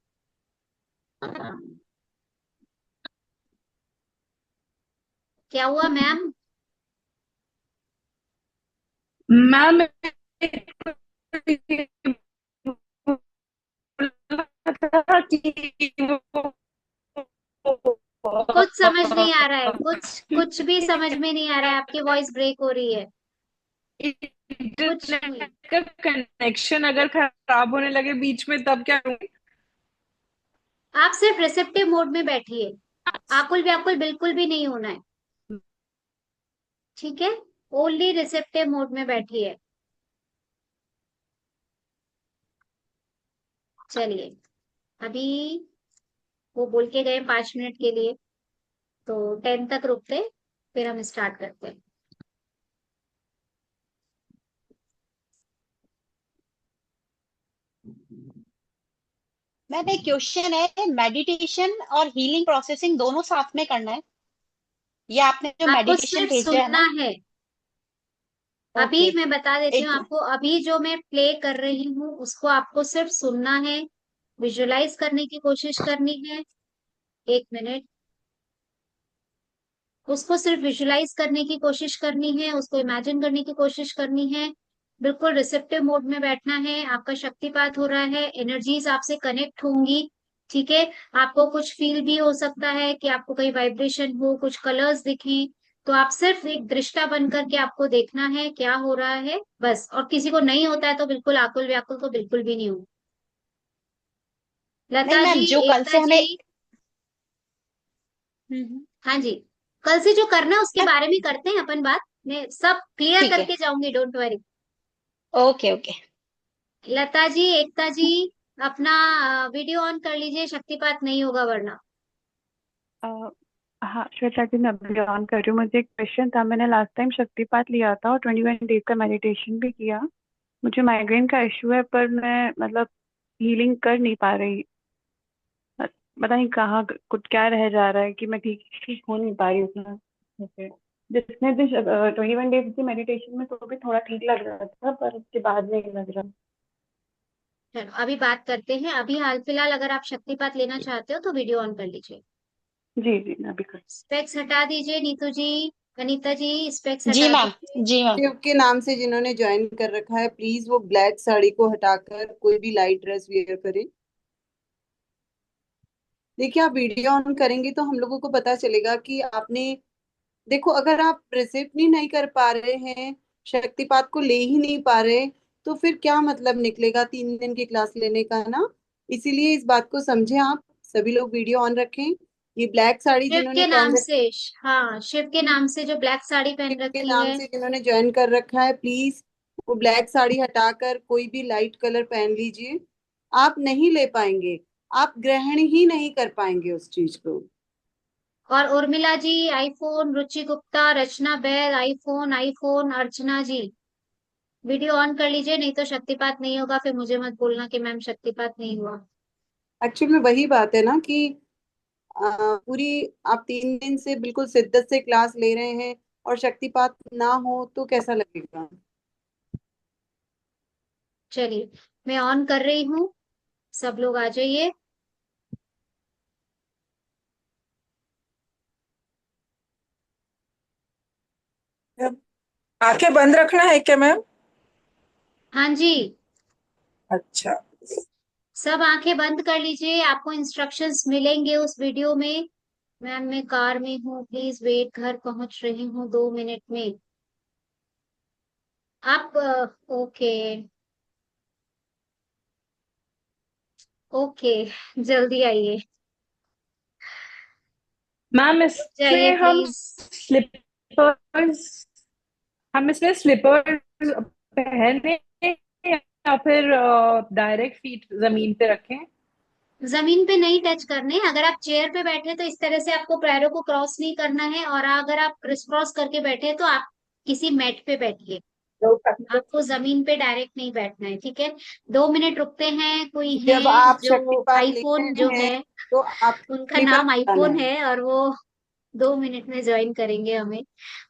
क्या हुआ मैम? मैम कुछ समझ नहीं आ रहा है, कुछ कुछ भी समझ में नहीं आ रहा है, आपकी वॉइस ब्रेक हो रही है, कुछ भी। इंटरनेट का कनेक्शन अगर खराब होने लगे बीच में, तब क्या करूंगी? आप सिर्फ रिसेप्टिव मोड में बैठिए, आकुल व्याकुल बिल्कुल भी नहीं होना है। ठीक है, ओनली रिसेप्टिव मोड में बैठिए। चलिए, अभी वो बोल के गए 5 मिनट के लिए, तो 10 तक रुकते, फिर हम स्टार्ट करते हैं। मैम एक क्वेश्चन है, मेडिटेशन और हीलिंग प्रोसेसिंग दोनों साथ में करना है? या आपने जो आपको मेडिटेशन सिर्फ भेजा है सुनना ना? है। अभी ओके, मैं बता देती हूँ एक आपको, अभी जो मैं प्ले कर रही हूँ उसको आपको सिर्फ सुनना है, विजुलाइज करने की कोशिश करनी है। एक मिनट। उसको सिर्फ विजुलाइज करने की कोशिश करनी है, उसको इमेजिन करने की कोशिश करनी है। बिल्कुल रिसेप्टिव मोड में बैठना है। आपका शक्तिपात हो रहा है, एनर्जीज आपसे कनेक्ट होंगी। ठीक है। आपको कुछ फील भी हो सकता है कि आपको कहीं वाइब्रेशन हो, कुछ कलर्स दिखें। तो आप सिर्फ एक दृष्टा बन करके आपको देखना है क्या हो रहा है बस। और किसी को नहीं होता है तो बिल्कुल आकुल व्याकुल तो बिल्कुल भी नहीं हो। नहीं लता जी, मैम, जो कल एकता से जी। हमें हम्म, हाँ जी। कल से जो करना है उसके मैम बारे में करते हैं अपन बात। मैं सब क्लियर ठीक है। करके जाऊंगी, don't worry. Okay okay. Lata ji, Ekta ji, अपना वीडियो ऑन कर लीजिए, शक्तिपात नहीं होगा वरना। अ, हाँ श्वेता जी, मैं अभी ऑन कर रही हूँ। मुझे एक क्वेश्चन था। मैंने लास्ट टाइम शक्तिपात लिया था और 21 डेज का मेडिटेशन भी किया। मुझे माइग्रेन का इशू है, पर मैं मतलब हीलिंग कर नहीं पा रही। पता नहीं कहाँ कुछ क्या रह जा रहा है कि मैं ठीक ठीक हो नहीं पा रही उतना जैसे। जितने दिन 21 डेज की मेडिटेशन में तो भी थोड़ा ठीक लग रहा था, पर उसके बाद नहीं लग रहा। चलो अभी बात करते हैं। अभी हाल फिलहाल अगर आप शक्तिपात लेना चाहते हो तो वीडियो ऑन कर लीजिए। जी जी, मैं अभी कर। स्पेक्स हटा दीजिए नीतू जी। अनीता जी, स्पेक्स जी हटा मैम, दीजिए। जी मैम। शिव के नाम से जिन्होंने ज्वाइन कर रखा है, प्लीज वो ब्लैक साड़ी को हटाकर कोई भी लाइट ड्रेस वेयर करें। देखिए, आप वीडियो ऑन करेंगे तो हम लोगों को पता चलेगा कि आपने, देखो, अगर आप रिसिप्ट नहीं कर पा रहे हैं, शक्तिपात को ले ही नहीं पा रहे, तो फिर क्या मतलब निकलेगा 3 दिन की क्लास लेने का ना। इसीलिए इस बात को समझें आप। सभी लोग वीडियो ऑन रखें। ये ब्लैक साड़ी शिव जिन्होंने के पहन नाम रखी से। हाँ, शिव के नाम से जो ब्लैक साड़ी है, पहन के रखी नाम है। से जिन्होंने ज्वाइन कर रखा है, प्लीज वो ब्लैक साड़ी हटाकर कोई भी लाइट कलर पहन लीजिए। आप नहीं ले पाएंगे, आप ग्रहण ही नहीं कर पाएंगे उस चीज को। और उर्मिला जी आईफोन, रुचि गुप्ता, रचना बैल iPhone iPhone, Archana ji video on कर लीजिए, नहीं तो शक्तिपात नहीं होगा। फिर मुझे मत बोलना कि मैम शक्तिपात नहीं हुआ। एक्चुअली में वही बात है ना कि पूरी आप 3 दिन से बिल्कुल शिद्दत से क्लास ले रहे हैं और शक्तिपात ना हो तो कैसा लगेगा। चलिए मैं ऑन कर रही हूँ, सब लोग आ जाइए। आंखें बंद रखना है क्या मैम? हाँ जी। अच्छा। सब आंखें बंद कर लीजिए, आपको इंस्ट्रक्शंस मिलेंगे उस वीडियो में। मैम मैं कार में हूँ, प्लीज वेट, घर पहुंच रही हूँ 2 मिनट में। आप ओके। ओके, जल्दी आइए। मैम रुक जाइए इसमें प्लीज। हम इसमें स्लीपर्स पहने या फिर डायरेक्ट फीट जमीन पे रखें? जमीन पे नहीं टच करने। अगर आप चेयर पे बैठे तो इस तरह से आपको पैरों को क्रॉस नहीं करना है, और अगर आप क्रिस क्रॉस करके बैठे तो आप किसी मैट पे बैठिए। आपको जमीन पे डायरेक्ट नहीं बैठना है, ठीक है। 2 मिनट रुकते हैं। कोई है जब आप जो शक्तिपात ले आईफोन जो रहे है, हैं तो आप उनका स्लीपर नाम लगाना आईफोन है। है, और वो 2 मिनट में ज्वाइन करेंगे हमें।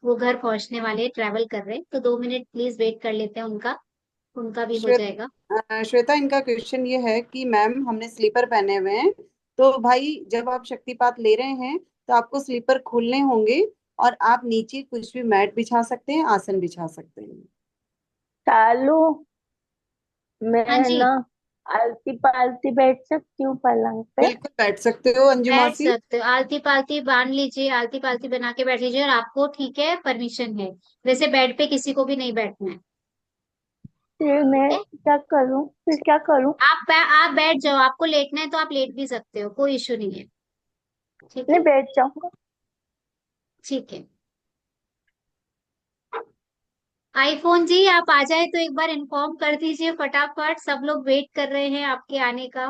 वो घर पहुंचने वाले, ट्रैवल कर रहे हैं, तो 2 मिनट प्लीज वेट कर लेते हैं उनका। उनका भी हो श्वेत जाएगा। श्वेता, इनका क्वेश्चन ये है कि मैम हमने स्लीपर पहने हुए हैं, तो भाई जब आप शक्तिपात ले रहे हैं तो आपको स्लीपर खोलने होंगे और आप नीचे कुछ भी मैट बिछा सकते हैं, आसन बिछा सकते हैं। चालू। हाँ मैं जी। ना आलती पालती बैठ सकती हूँ पलंग पे? बिल्कुल बैठ सकते हो अंजू बैठ मासी। सकते हो, आलती पालती बांध लीजिए, आलती पालती बना के बैठ लीजिए, और आपको ठीक है, परमिशन है। वैसे बेड पे किसी को भी नहीं बैठना है। फिर ठीक मैं है। क्या करूँ? फिर क्या करूँ? आप बैठ जाओ, आपको लेटना है तो आप लेट भी सकते हो, कोई इशू नहीं है। ठीक नहीं, है। बैठ जाऊंगा। ठीक है। आईफोन जी आप आ जाए तो एक बार इन्फॉर्म कर दीजिए फटाफट, सब लोग वेट कर रहे हैं आपके आने का।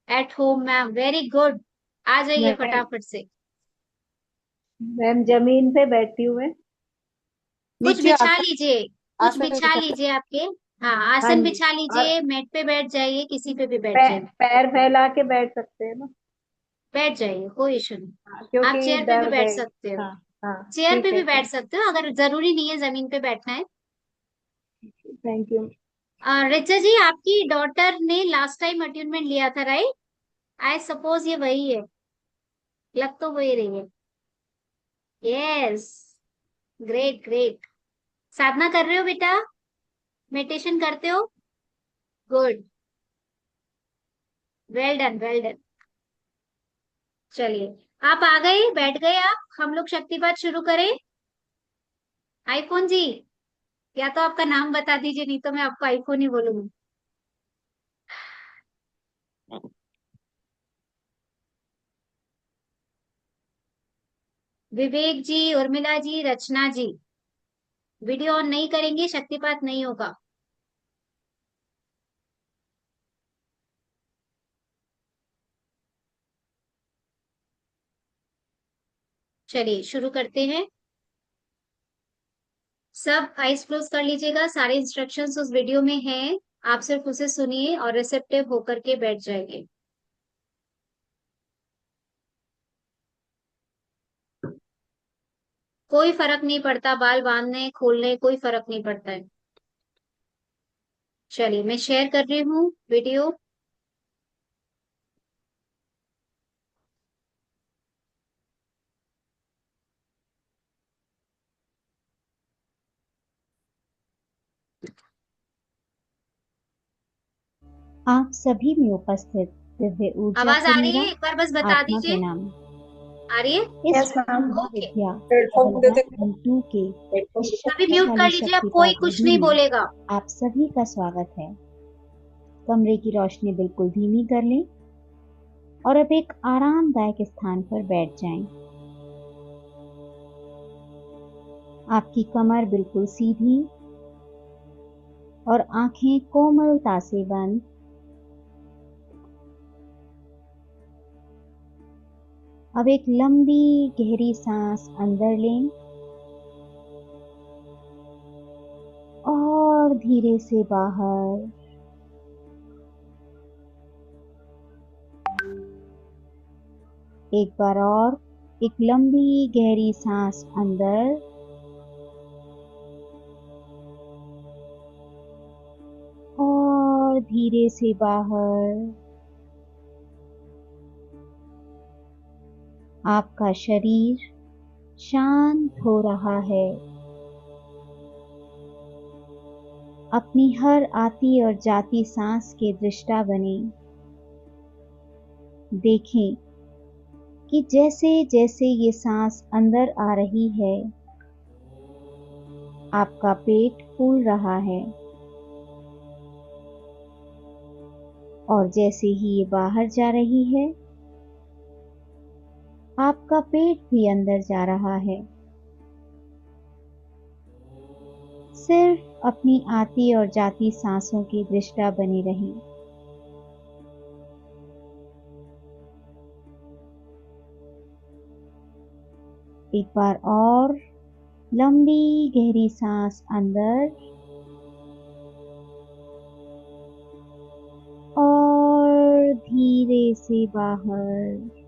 At home ma'am, very good. आ जाइए मैं फटाफट से। मैम जमीन पे बैठी हुए। कुछ नीचे बिछा आसन, लीजिए, कुछ आसन बिछा बिछा। लीजिए आपके। हाँ, हाँ आसन जी। बिछा और लीजिए, मैट पे बैठ जाइए, किसी पे भी बैठ जाइए। पैर फैला के बैठ सकते हैं ना? बैठ जाइए, कोई इशू नहीं। हाँ, आप क्योंकि चेयर पे भी दर्द बैठ है। सकते हो। हाँ हाँ। चेयर पे ठीक भी है, बैठ ठीक। सकते हो, अगर जरूरी नहीं है जमीन पे बैठना है। Thank you. रिचा जी, आपकी डॉटर ने लास्ट टाइम अटेन्मेंट लिया था, राइट? आई सपोज ये वही है, लग तो वही रही है। Yes, great great. साधना कर रहे हो बेटा? मेडिटेशन करते हो? Good, well done well done. चलिए, आप आ गए, बैठ गए आप, हम लोग शक्तिपाठ शुरू करें। आईफोन जी, या तो आपका नाम बता दीजिए, नहीं तो मैं आपको आईफोन ही बोलूंगी। विवेक जी, उर्मिला जी, रचना जी। वीडियो ऑन नहीं करेंगे, शक्तिपाठ नहीं होगा। चलिए शुरू करते हैं। सब आइज क्लोज कर लीजिएगा, सारे इंस्ट्रक्शंस उस वीडियो में हैं। आप सिर्फ उसे सुनिए और रिसेप्टिव होकर के बैठ जाइए। कोई फर्क नहीं पड़ता, बाल बांधने खोलने कोई फर्क नहीं पड़ता है। चलिए, मैं शेयर कर रही हूँ वीडियो। आप सभी में उपस्थित दिव्य ऊर्जा आवाज को आ रही मेरा है? एक बार बस बता आत्मा दीजिए। प्रणाम। आ रही है? इस यस मैम। ओके। महाविद्या प्लेटफॉर्म दे दे। घंटू के इस अभी म्यूट कर शक्तिशाली लीजिए, अब कोई शक्तिपाठ कुछ विधि नहीं में बोलेगा। आप सभी का स्वागत है। कमरे की रोशनी बिल्कुल धीमी कर लें और अब एक आरामदायक स्थान पर बैठ जाएं। आपकी कमर बिल्कुल सीधी और आंखें कोमलता से बंद। अब एक लंबी गहरी सांस अंदर लें और धीरे से बाहर। एक बार और, एक लंबी गहरी सांस अंदर और धीरे से बाहर। आपका शरीर शांत हो रहा है। अपनी हर आती और जाती सांस के दृष्टा बने। देखें कि जैसे जैसे ये सांस अंदर आ रही है, आपका पेट फूल रहा है और जैसे ही ये बाहर जा रही है, आपका पेट भी अंदर जा रहा है। सिर्फ अपनी आती और जाती सांसों की दृष्टा बने रहें। एक बार और, लंबी गहरी सांस अंदर और धीरे से बाहर।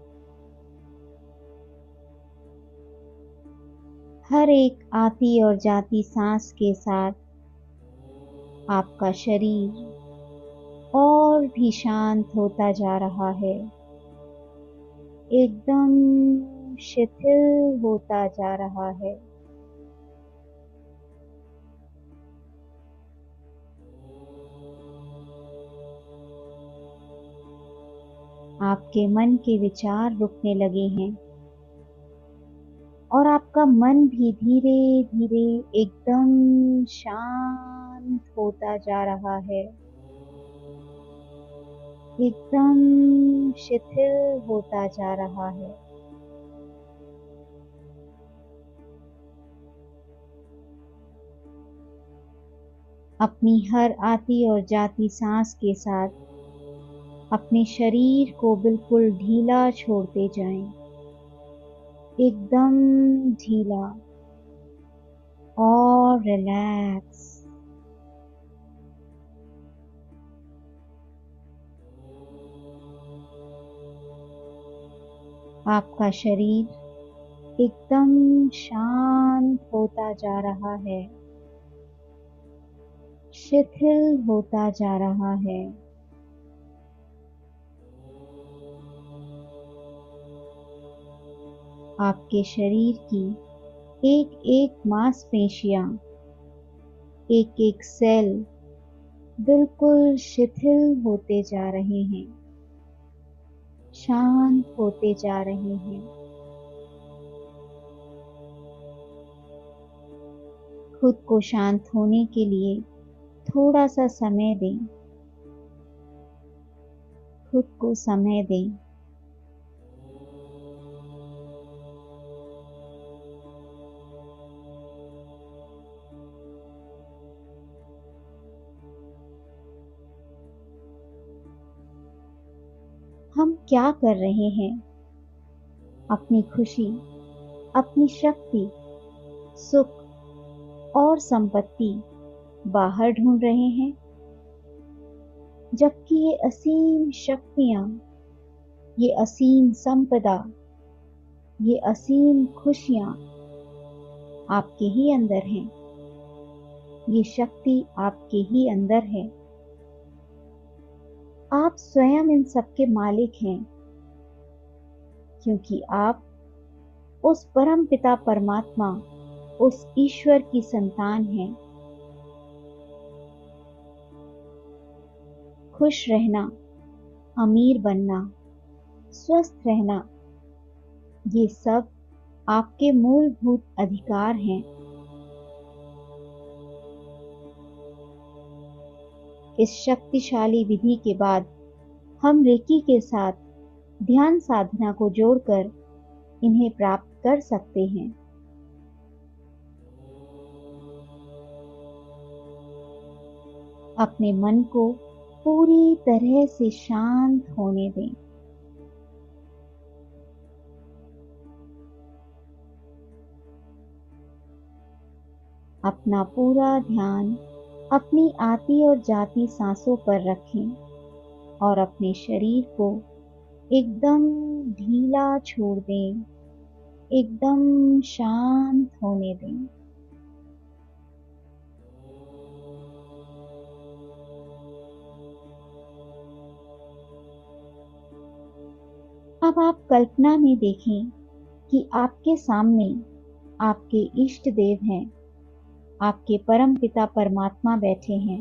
हर एक आती और जाती सांस के साथ आपका शरीर और भी शांत होता जा रहा है, एकदम शिथिल होता जा रहा है। आपके मन के विचार रुकने लगे हैं और आपका मन भी धीरे धीरे एकदम शांत होता जा रहा है, एकदम शिथिल होता जा रहा है। अपनी हर आती और जाती सांस के साथ अपने शरीर को बिल्कुल ढीला छोड़ते जाएं, एकदम ढीला और रिलैक्स। आपका शरीर एकदम शांत होता जा रहा है, शिथिल होता जा रहा है। आपके शरीर की एक एक मांसपेशियां, एक एक सेल बिल्कुल शिथिल होते जा रहे हैं, शांत होते जा रहे हैं। खुद को शांत होने के लिए थोड़ा सा समय दें, खुद को समय दें। हम क्या कर रहे हैं? अपनी खुशी, अपनी शक्ति, सुख और संपत्ति बाहर ढूंढ रहे हैं, जबकि ये असीम शक्तियां, ये असीम संपदा, ये असीम खुशियां आपके ही अंदर हैं। ये शक्ति आपके ही अंदर है। आप स्वयं इन सबके मालिक हैं, क्योंकि आप उस परम पिता परमात्मा, उस ईश्वर की संतान हैं। खुश रहना, अमीर बनना, स्वस्थ रहना, ये सब आपके मूलभूत अधिकार हैं। इस शक्तिशाली विधि के बाद हम रेकी के साथ ध्यान साधना को जोड़कर इन्हें प्राप्त कर सकते हैं। अपने मन को पूरी तरह से शांत होने दें। अपना पूरा ध्यान अपनी आती और जाती सांसों पर रखें और अपने शरीर को एकदम ढीला छोड़ दें, एकदम शांत होने दें। अब आप कल्पना में देखें कि आपके सामने आपके इष्ट देव हैं, आपके परम पिता परमात्मा बैठे हैं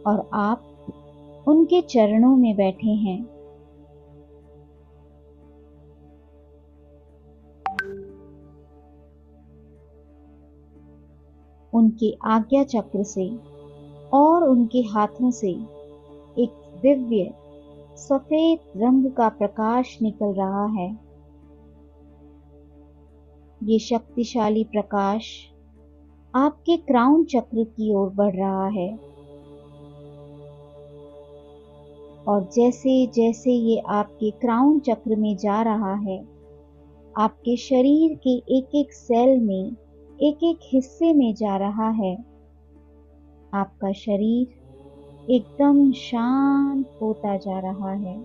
और आप उनके चरणों में बैठे हैं। उनके आज्ञा चक्र से और उनके हाथों से एक दिव्य सफेद रंग का प्रकाश निकल रहा है। ये शक्तिशाली प्रकाश आपके क्राउन चक्र की ओर बढ़ रहा है और जैसे जैसे ये आपके क्राउन चक्र में जा रहा है, आपके शरीर के एक एक सेल में, एक एक हिस्से में जा रहा है, आपका शरीर एकदम शांत होता जा रहा है।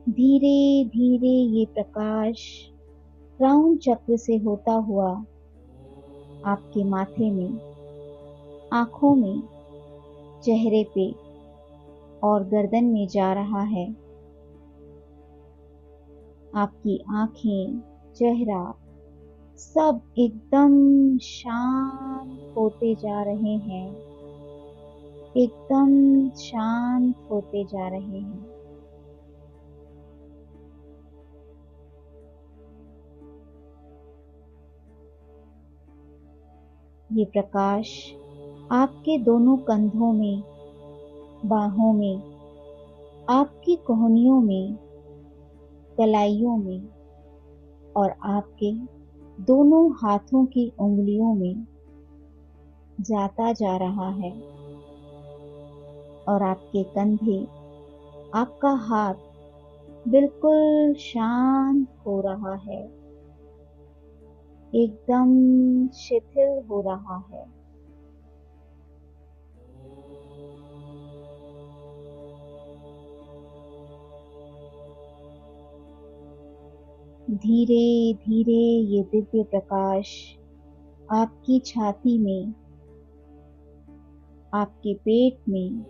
धीरे धीरे ये प्रकाश क्राउन चक्र से होता हुआ आपके माथे में, आंखों में, चेहरे पे और गर्दन में जा रहा है। आपकी आंखें, चेहरा सब एकदम शांत होते जा रहे हैं, एकदम शांत होते जा रहे हैं। ये प्रकाश आपके दोनों कंधों में, बाहों में, आपकी कोहनियों में, कलाइयों में और आपके दोनों हाथों की उंगलियों में जाता जा रहा है और आपके कंधे, आपका हाथ बिल्कुल शांत हो रहा है, एकदम शिथिल हो रहा है। धीरे धीरे ये दिव्य प्रकाश आपकी छाती में, आपके पेट में,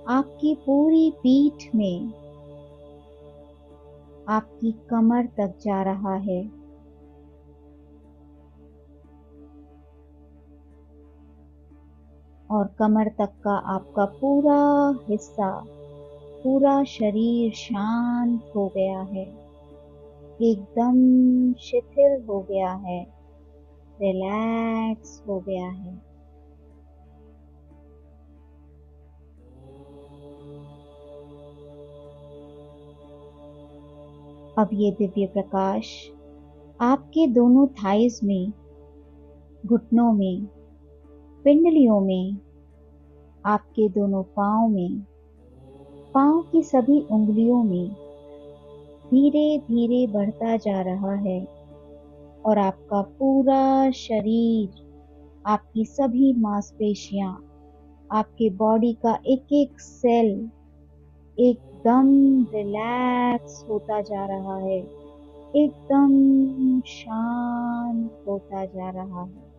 आपकी पूरी पीठ में, आपकी कमर तक जा रहा है। और कमर तक का आपका पूरा हिस्सा, पूरा शरीर शांत हो गया है, एकदम शिथिल हो गया है, रिलैक्स हो गया है। अब ये दिव्य प्रकाश आपके दोनों थाइज में, घुटनों में, पिंडलियों में, आपके दोनों पाँव में, पाँव की सभी उंगलियों में धीरे धीरे बढ़ता जा रहा है। और आपका पूरा शरीर, आपकी सभी मांसपेशियां, आपके बॉडी का एक एक सेल एकदम रिलैक्स होता जा रहा है, एकदम शांत होता जा रहा है।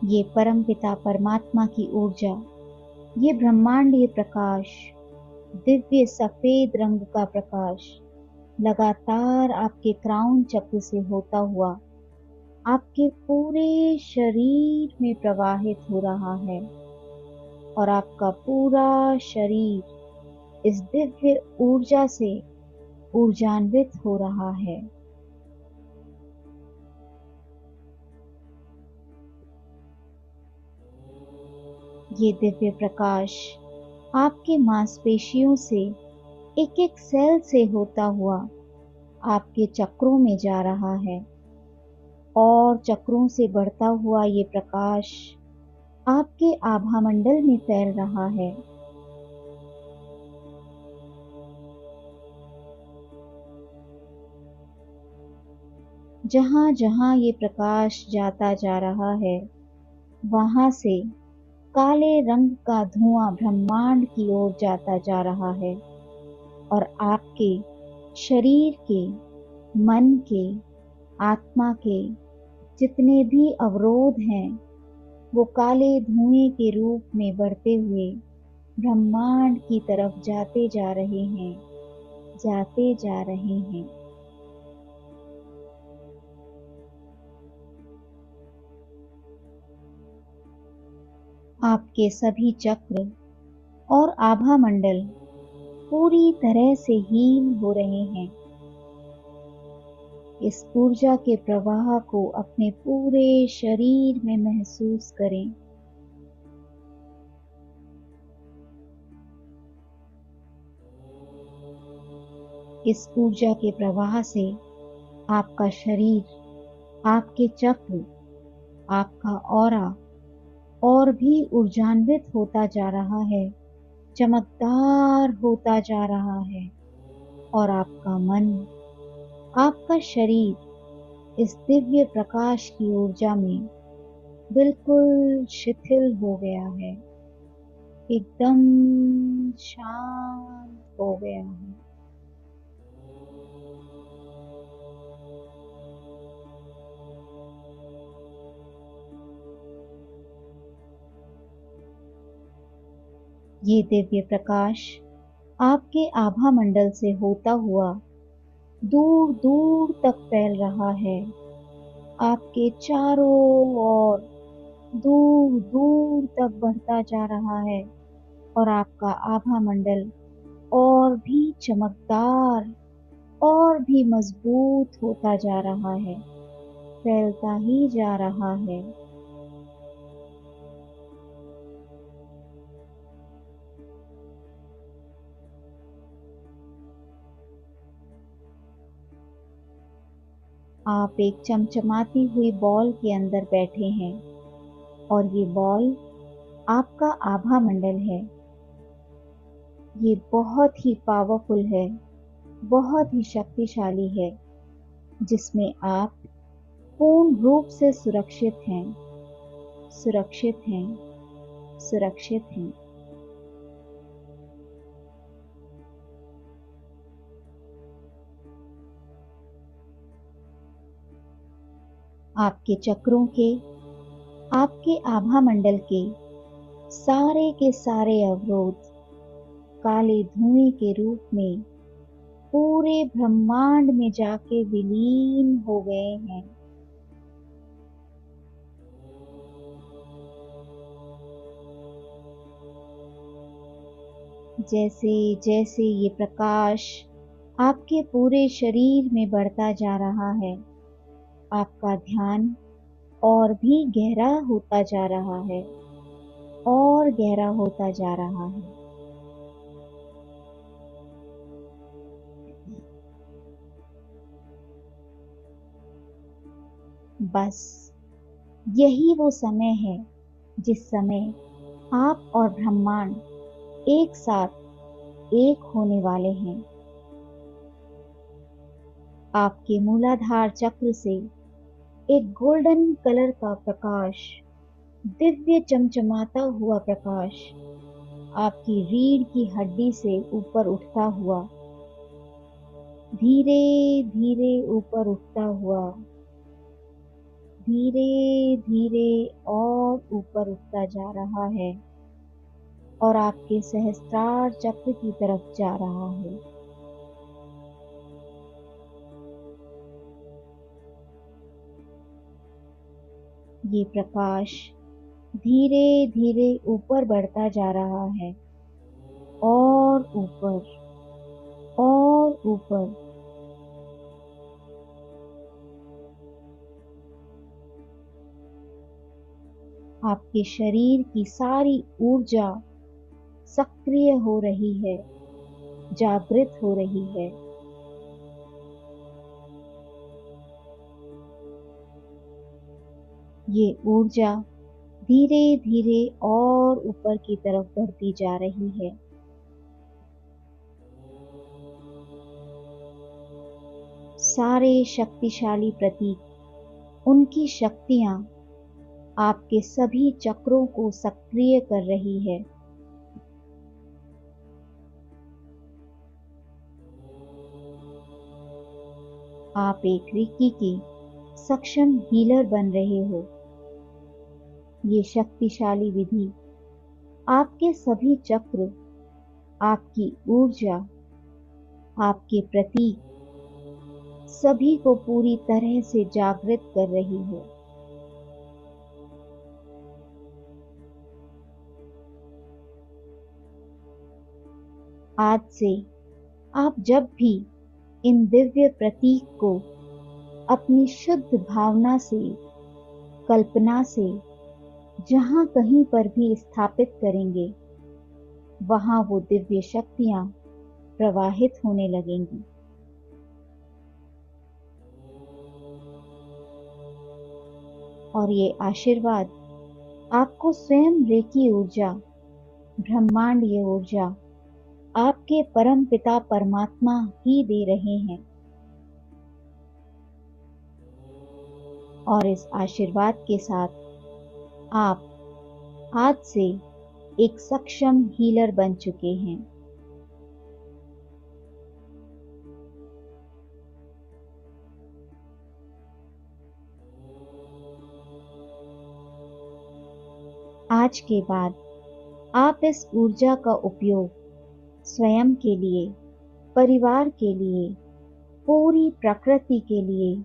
ये परमपिता परमात्मा की ऊर्जा, ये ब्रह्मांडीय प्रकाश, दिव्य सफेद रंग का प्रकाश लगातार आपके क्राउन चक्र से होता हुआ आपके पूरे शरीर में प्रवाहित हो रहा है। और आपका पूरा शरीर इस दिव्य ऊर्जा से ऊर्जान्वित हो रहा है। ये दिव्य प्रकाश आपके मांसपेशियों से एक एक सेल से होता हुआ आपके चक्रों में जा रहा है। और चक्रों से बढ़ता हुआ ये प्रकाश आपके आभामंडल में फैल रहा है। जहां जहां ये प्रकाश जाता जा रहा है, वहां से काले रंग का धुआं ब्रह्मांड की ओर जाता जा रहा है। और आपके शरीर के, मन के, आत्मा के जितने भी अवरोध हैं, वो काले धुएं के रूप में बढ़ते हुए ब्रह्मांड की तरफ जाते जा रहे हैं, जाते जा रहे हैं। आपके सभी चक्र और आभा मंडल पूरी तरह से हील हो रहे हैं। इस ऊर्जा के प्रवाह को अपने पूरे शरीर में महसूस करें। इस ऊर्जा के प्रवाह से आपका शरीर, आपके चक्र, आपका ऑरा और भी ऊर्जान्वित होता जा रहा है, चमकदार होता जा रहा है। और आपका मन, आपका शरीर इस दिव्य प्रकाश की ऊर्जा में बिल्कुल शिथिल हो गया है, एकदम शांत हो गया है। ये दिव्य प्रकाश आपके आभा मंडल से होता हुआ दूर दूर तक फैल रहा है, आपके चारों ओर दूर दूर तक बढ़ता जा रहा है। और आपका आभा मंडल और भी चमकदार और भी मजबूत होता जा रहा है, फैलता ही जा रहा है। आप एक चमचमाती हुई बॉल के अंदर बैठे हैं और ये बॉल आपका आभा मंडल है। ये बहुत ही पावरफुल है, बहुत ही शक्तिशाली है, जिसमें आप पूर्ण रूप से सुरक्षित हैं, सुरक्षित हैं, सुरक्षित हैं। आपके चक्रों के, आपके आभा मंडल के सारे अवरोध काले धुएं के रूप में पूरे ब्रह्मांड में जाके विलीन हो गए हैं। जैसे जैसे ये प्रकाश आपके पूरे शरीर में बढ़ता जा रहा है, आपका ध्यान और भी गहरा होता जा रहा है, और गहरा होता जा रहा है। बस यही वो समय है जिस समय आप और ब्रह्मांड एक साथ एक होने वाले हैं। आपके मूलाधार चक्र से एक गोल्डन कलर का प्रकाश, दिव्य चमचमाता हुआ प्रकाश आपकी रीढ़ की हड्डी से ऊपर उठता हुआ, धीरे धीरे ऊपर उठता हुआ, धीरे धीरे और ऊपर उठता जा रहा है और आपके सहस्त्रार चक्र की तरफ जा रहा है। ये प्रकाश धीरे धीरे ऊपर बढ़ता जा रहा है, और ऊपर और ऊपर। आपके शरीर की सारी ऊर्जा सक्रिय हो रही है, जागृत हो रही है। ये ऊर्जा धीरे धीरे और ऊपर की तरफ बढ़ती जा रही है। सारे शक्तिशाली प्रतीक, उनकी शक्तियां आपके सभी चक्रों को सक्रिय कर रही है। आप एक रेकी की सक्षम हीलर बन रहे हो। ये शक्तिशाली विधि आपके सभी चक्र, आपकी ऊर्जा, आपके प्रतीक सभी को पूरी तरह से जागृत कर रही है। आज से आप जब भी इन दिव्य प्रतीक को अपनी शुद्ध भावना से, कल्पना से जहां कहीं पर भी स्थापित करेंगे, वहां वो दिव्य शक्तियां प्रवाहित होने लगेंगी। और ये आशीर्वाद आपको स्वयं रेकी ऊर्जा, ब्रह्मांडीय ऊर्जा, आपके परम पिता परमात्मा ही दे रहे हैं। और इस आशीर्वाद के साथ आप आज से एक सक्षम हीलर बन चुके हैं। आज के बाद आप इस ऊर्जा का उपयोग स्वयं के लिए, परिवार के लिए, पूरी प्रकृति के लिए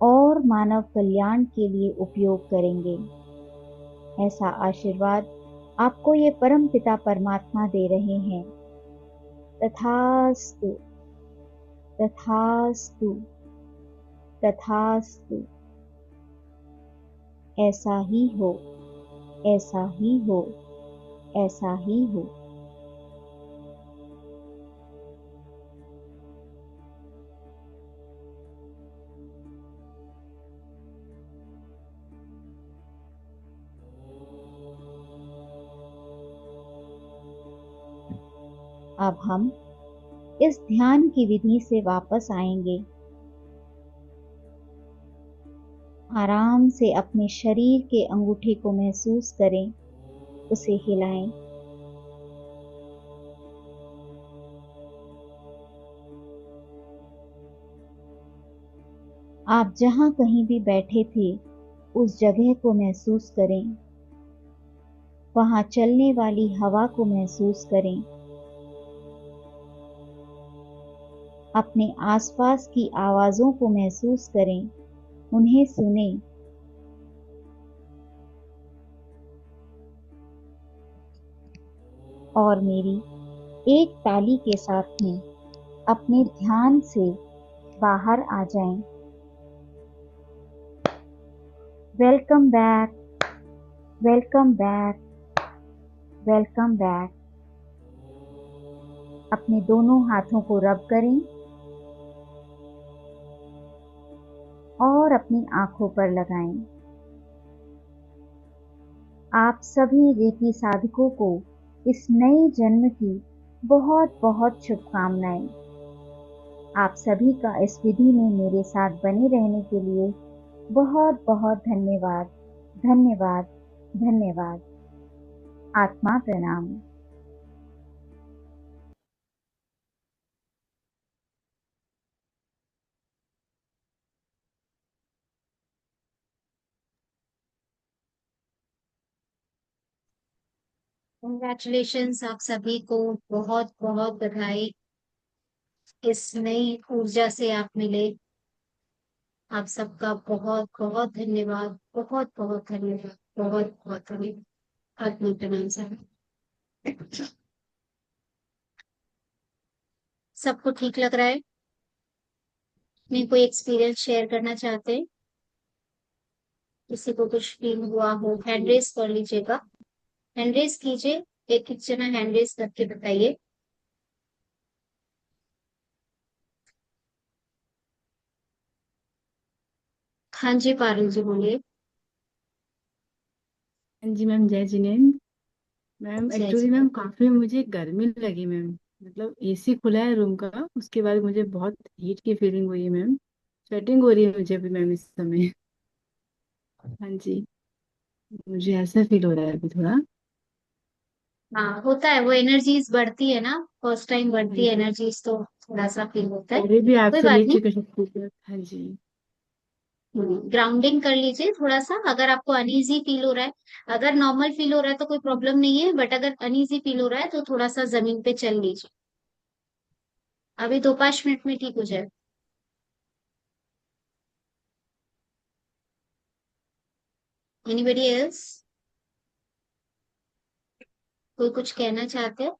और मानव कल्याण के लिए उपयोग करेंगे। ऐसा आशीर्वाद आपको ये परम पिता परमात्मा दे रहे हैं। तथास्तु, तथास्तु, तथास्तु। ऐसा ही हो, ऐसा ही हो, ऐसा ही हो। अब हम इस ध्यान की विधि से वापस आएंगे। आराम से अपने शरीर के अंगूठे को महसूस करें, उसे हिलाएं। आप जहां कहीं भी बैठे थे उस जगह को महसूस करें। वहां चलने वाली हवा को महसूस करें। अपने आसपास की आवाजों को महसूस करें, उन्हें सुनें। और मेरी एक ताली के साथ में अपने ध्यान से बाहर आ जाएं। Welcome back, welcome back, welcome back. अपने दोनों हाथों को रब करें और अपनी आंखों पर लगाएं। आप सभी रेकी साधकों को इस नए जन्म की बहुत बहुत शुभकामनाएं। आप सभी का इस विधि में मेरे साथ बने रहने के लिए बहुत बहुत धन्यवाद, धन्यवाद, धन्यवाद। आत्मा प्रणाम। कंग्रेचुलेशंस आप सभी को, बहुत बहुत बधाई। इस नई ऊर्जा से आप मिले, आप सबका बहुत बहुत धन्यवाद, बहुत बहुत धन्यवाद, बहुत बहुत धन्यवाद। आत्मा प्रणाम सर। सबको ठीक लग रहा है? नहीं, कोई एक्सपीरियंस शेयर करना चाहते हैं? किसी को कुछ फील हुआ हो, हैंड रेस कर लीजिएगा, हैंड रेस कीजिए, एक एक जना हैंड रेस करके बताइए। हाँ जी, पारुल जी बोलिए। हाँ जी मैम, जय जिनेन्द्र। मैम जय एक्चुअली जी। मैम काफी मुझे गर्मी लगी मैम। मतलब एसी खुला है रूम का, उसके बाद मुझे बहुत हीट की फीलिंग हुई है मैम। स्वेटिंग हो रही है मुझे अभी मैम इस समय। हाँ जी, मुझे ऐसा फील हो रहा है अभी थोड़ा। हाँ, होता है, वो एनर्जीज बढ़ती है ना, फर्स्ट टाइम हाँ बढ़ती है जी, एनर्जीज, तो थोड़ा सा फील होता है। पहले भी कोई आपसे बात ले नहीं। चुके शक्ति। हाँ जी। ग्राउंडिंग कर लीजिए थोड़ा सा, अगर आपको अनईजी फील हो रहा है। अगर नॉर्मल फील हो रहा है तो कोई प्रॉब्लम नहीं है, बट अगर अनईजी फील हो रहा है तो थोड़ा सा जमीन पे चल लीजिए। अभी 2-5 मिनट में ठीक हो जाए। Anybody else? कोई कुछ कहना चाहते हैं?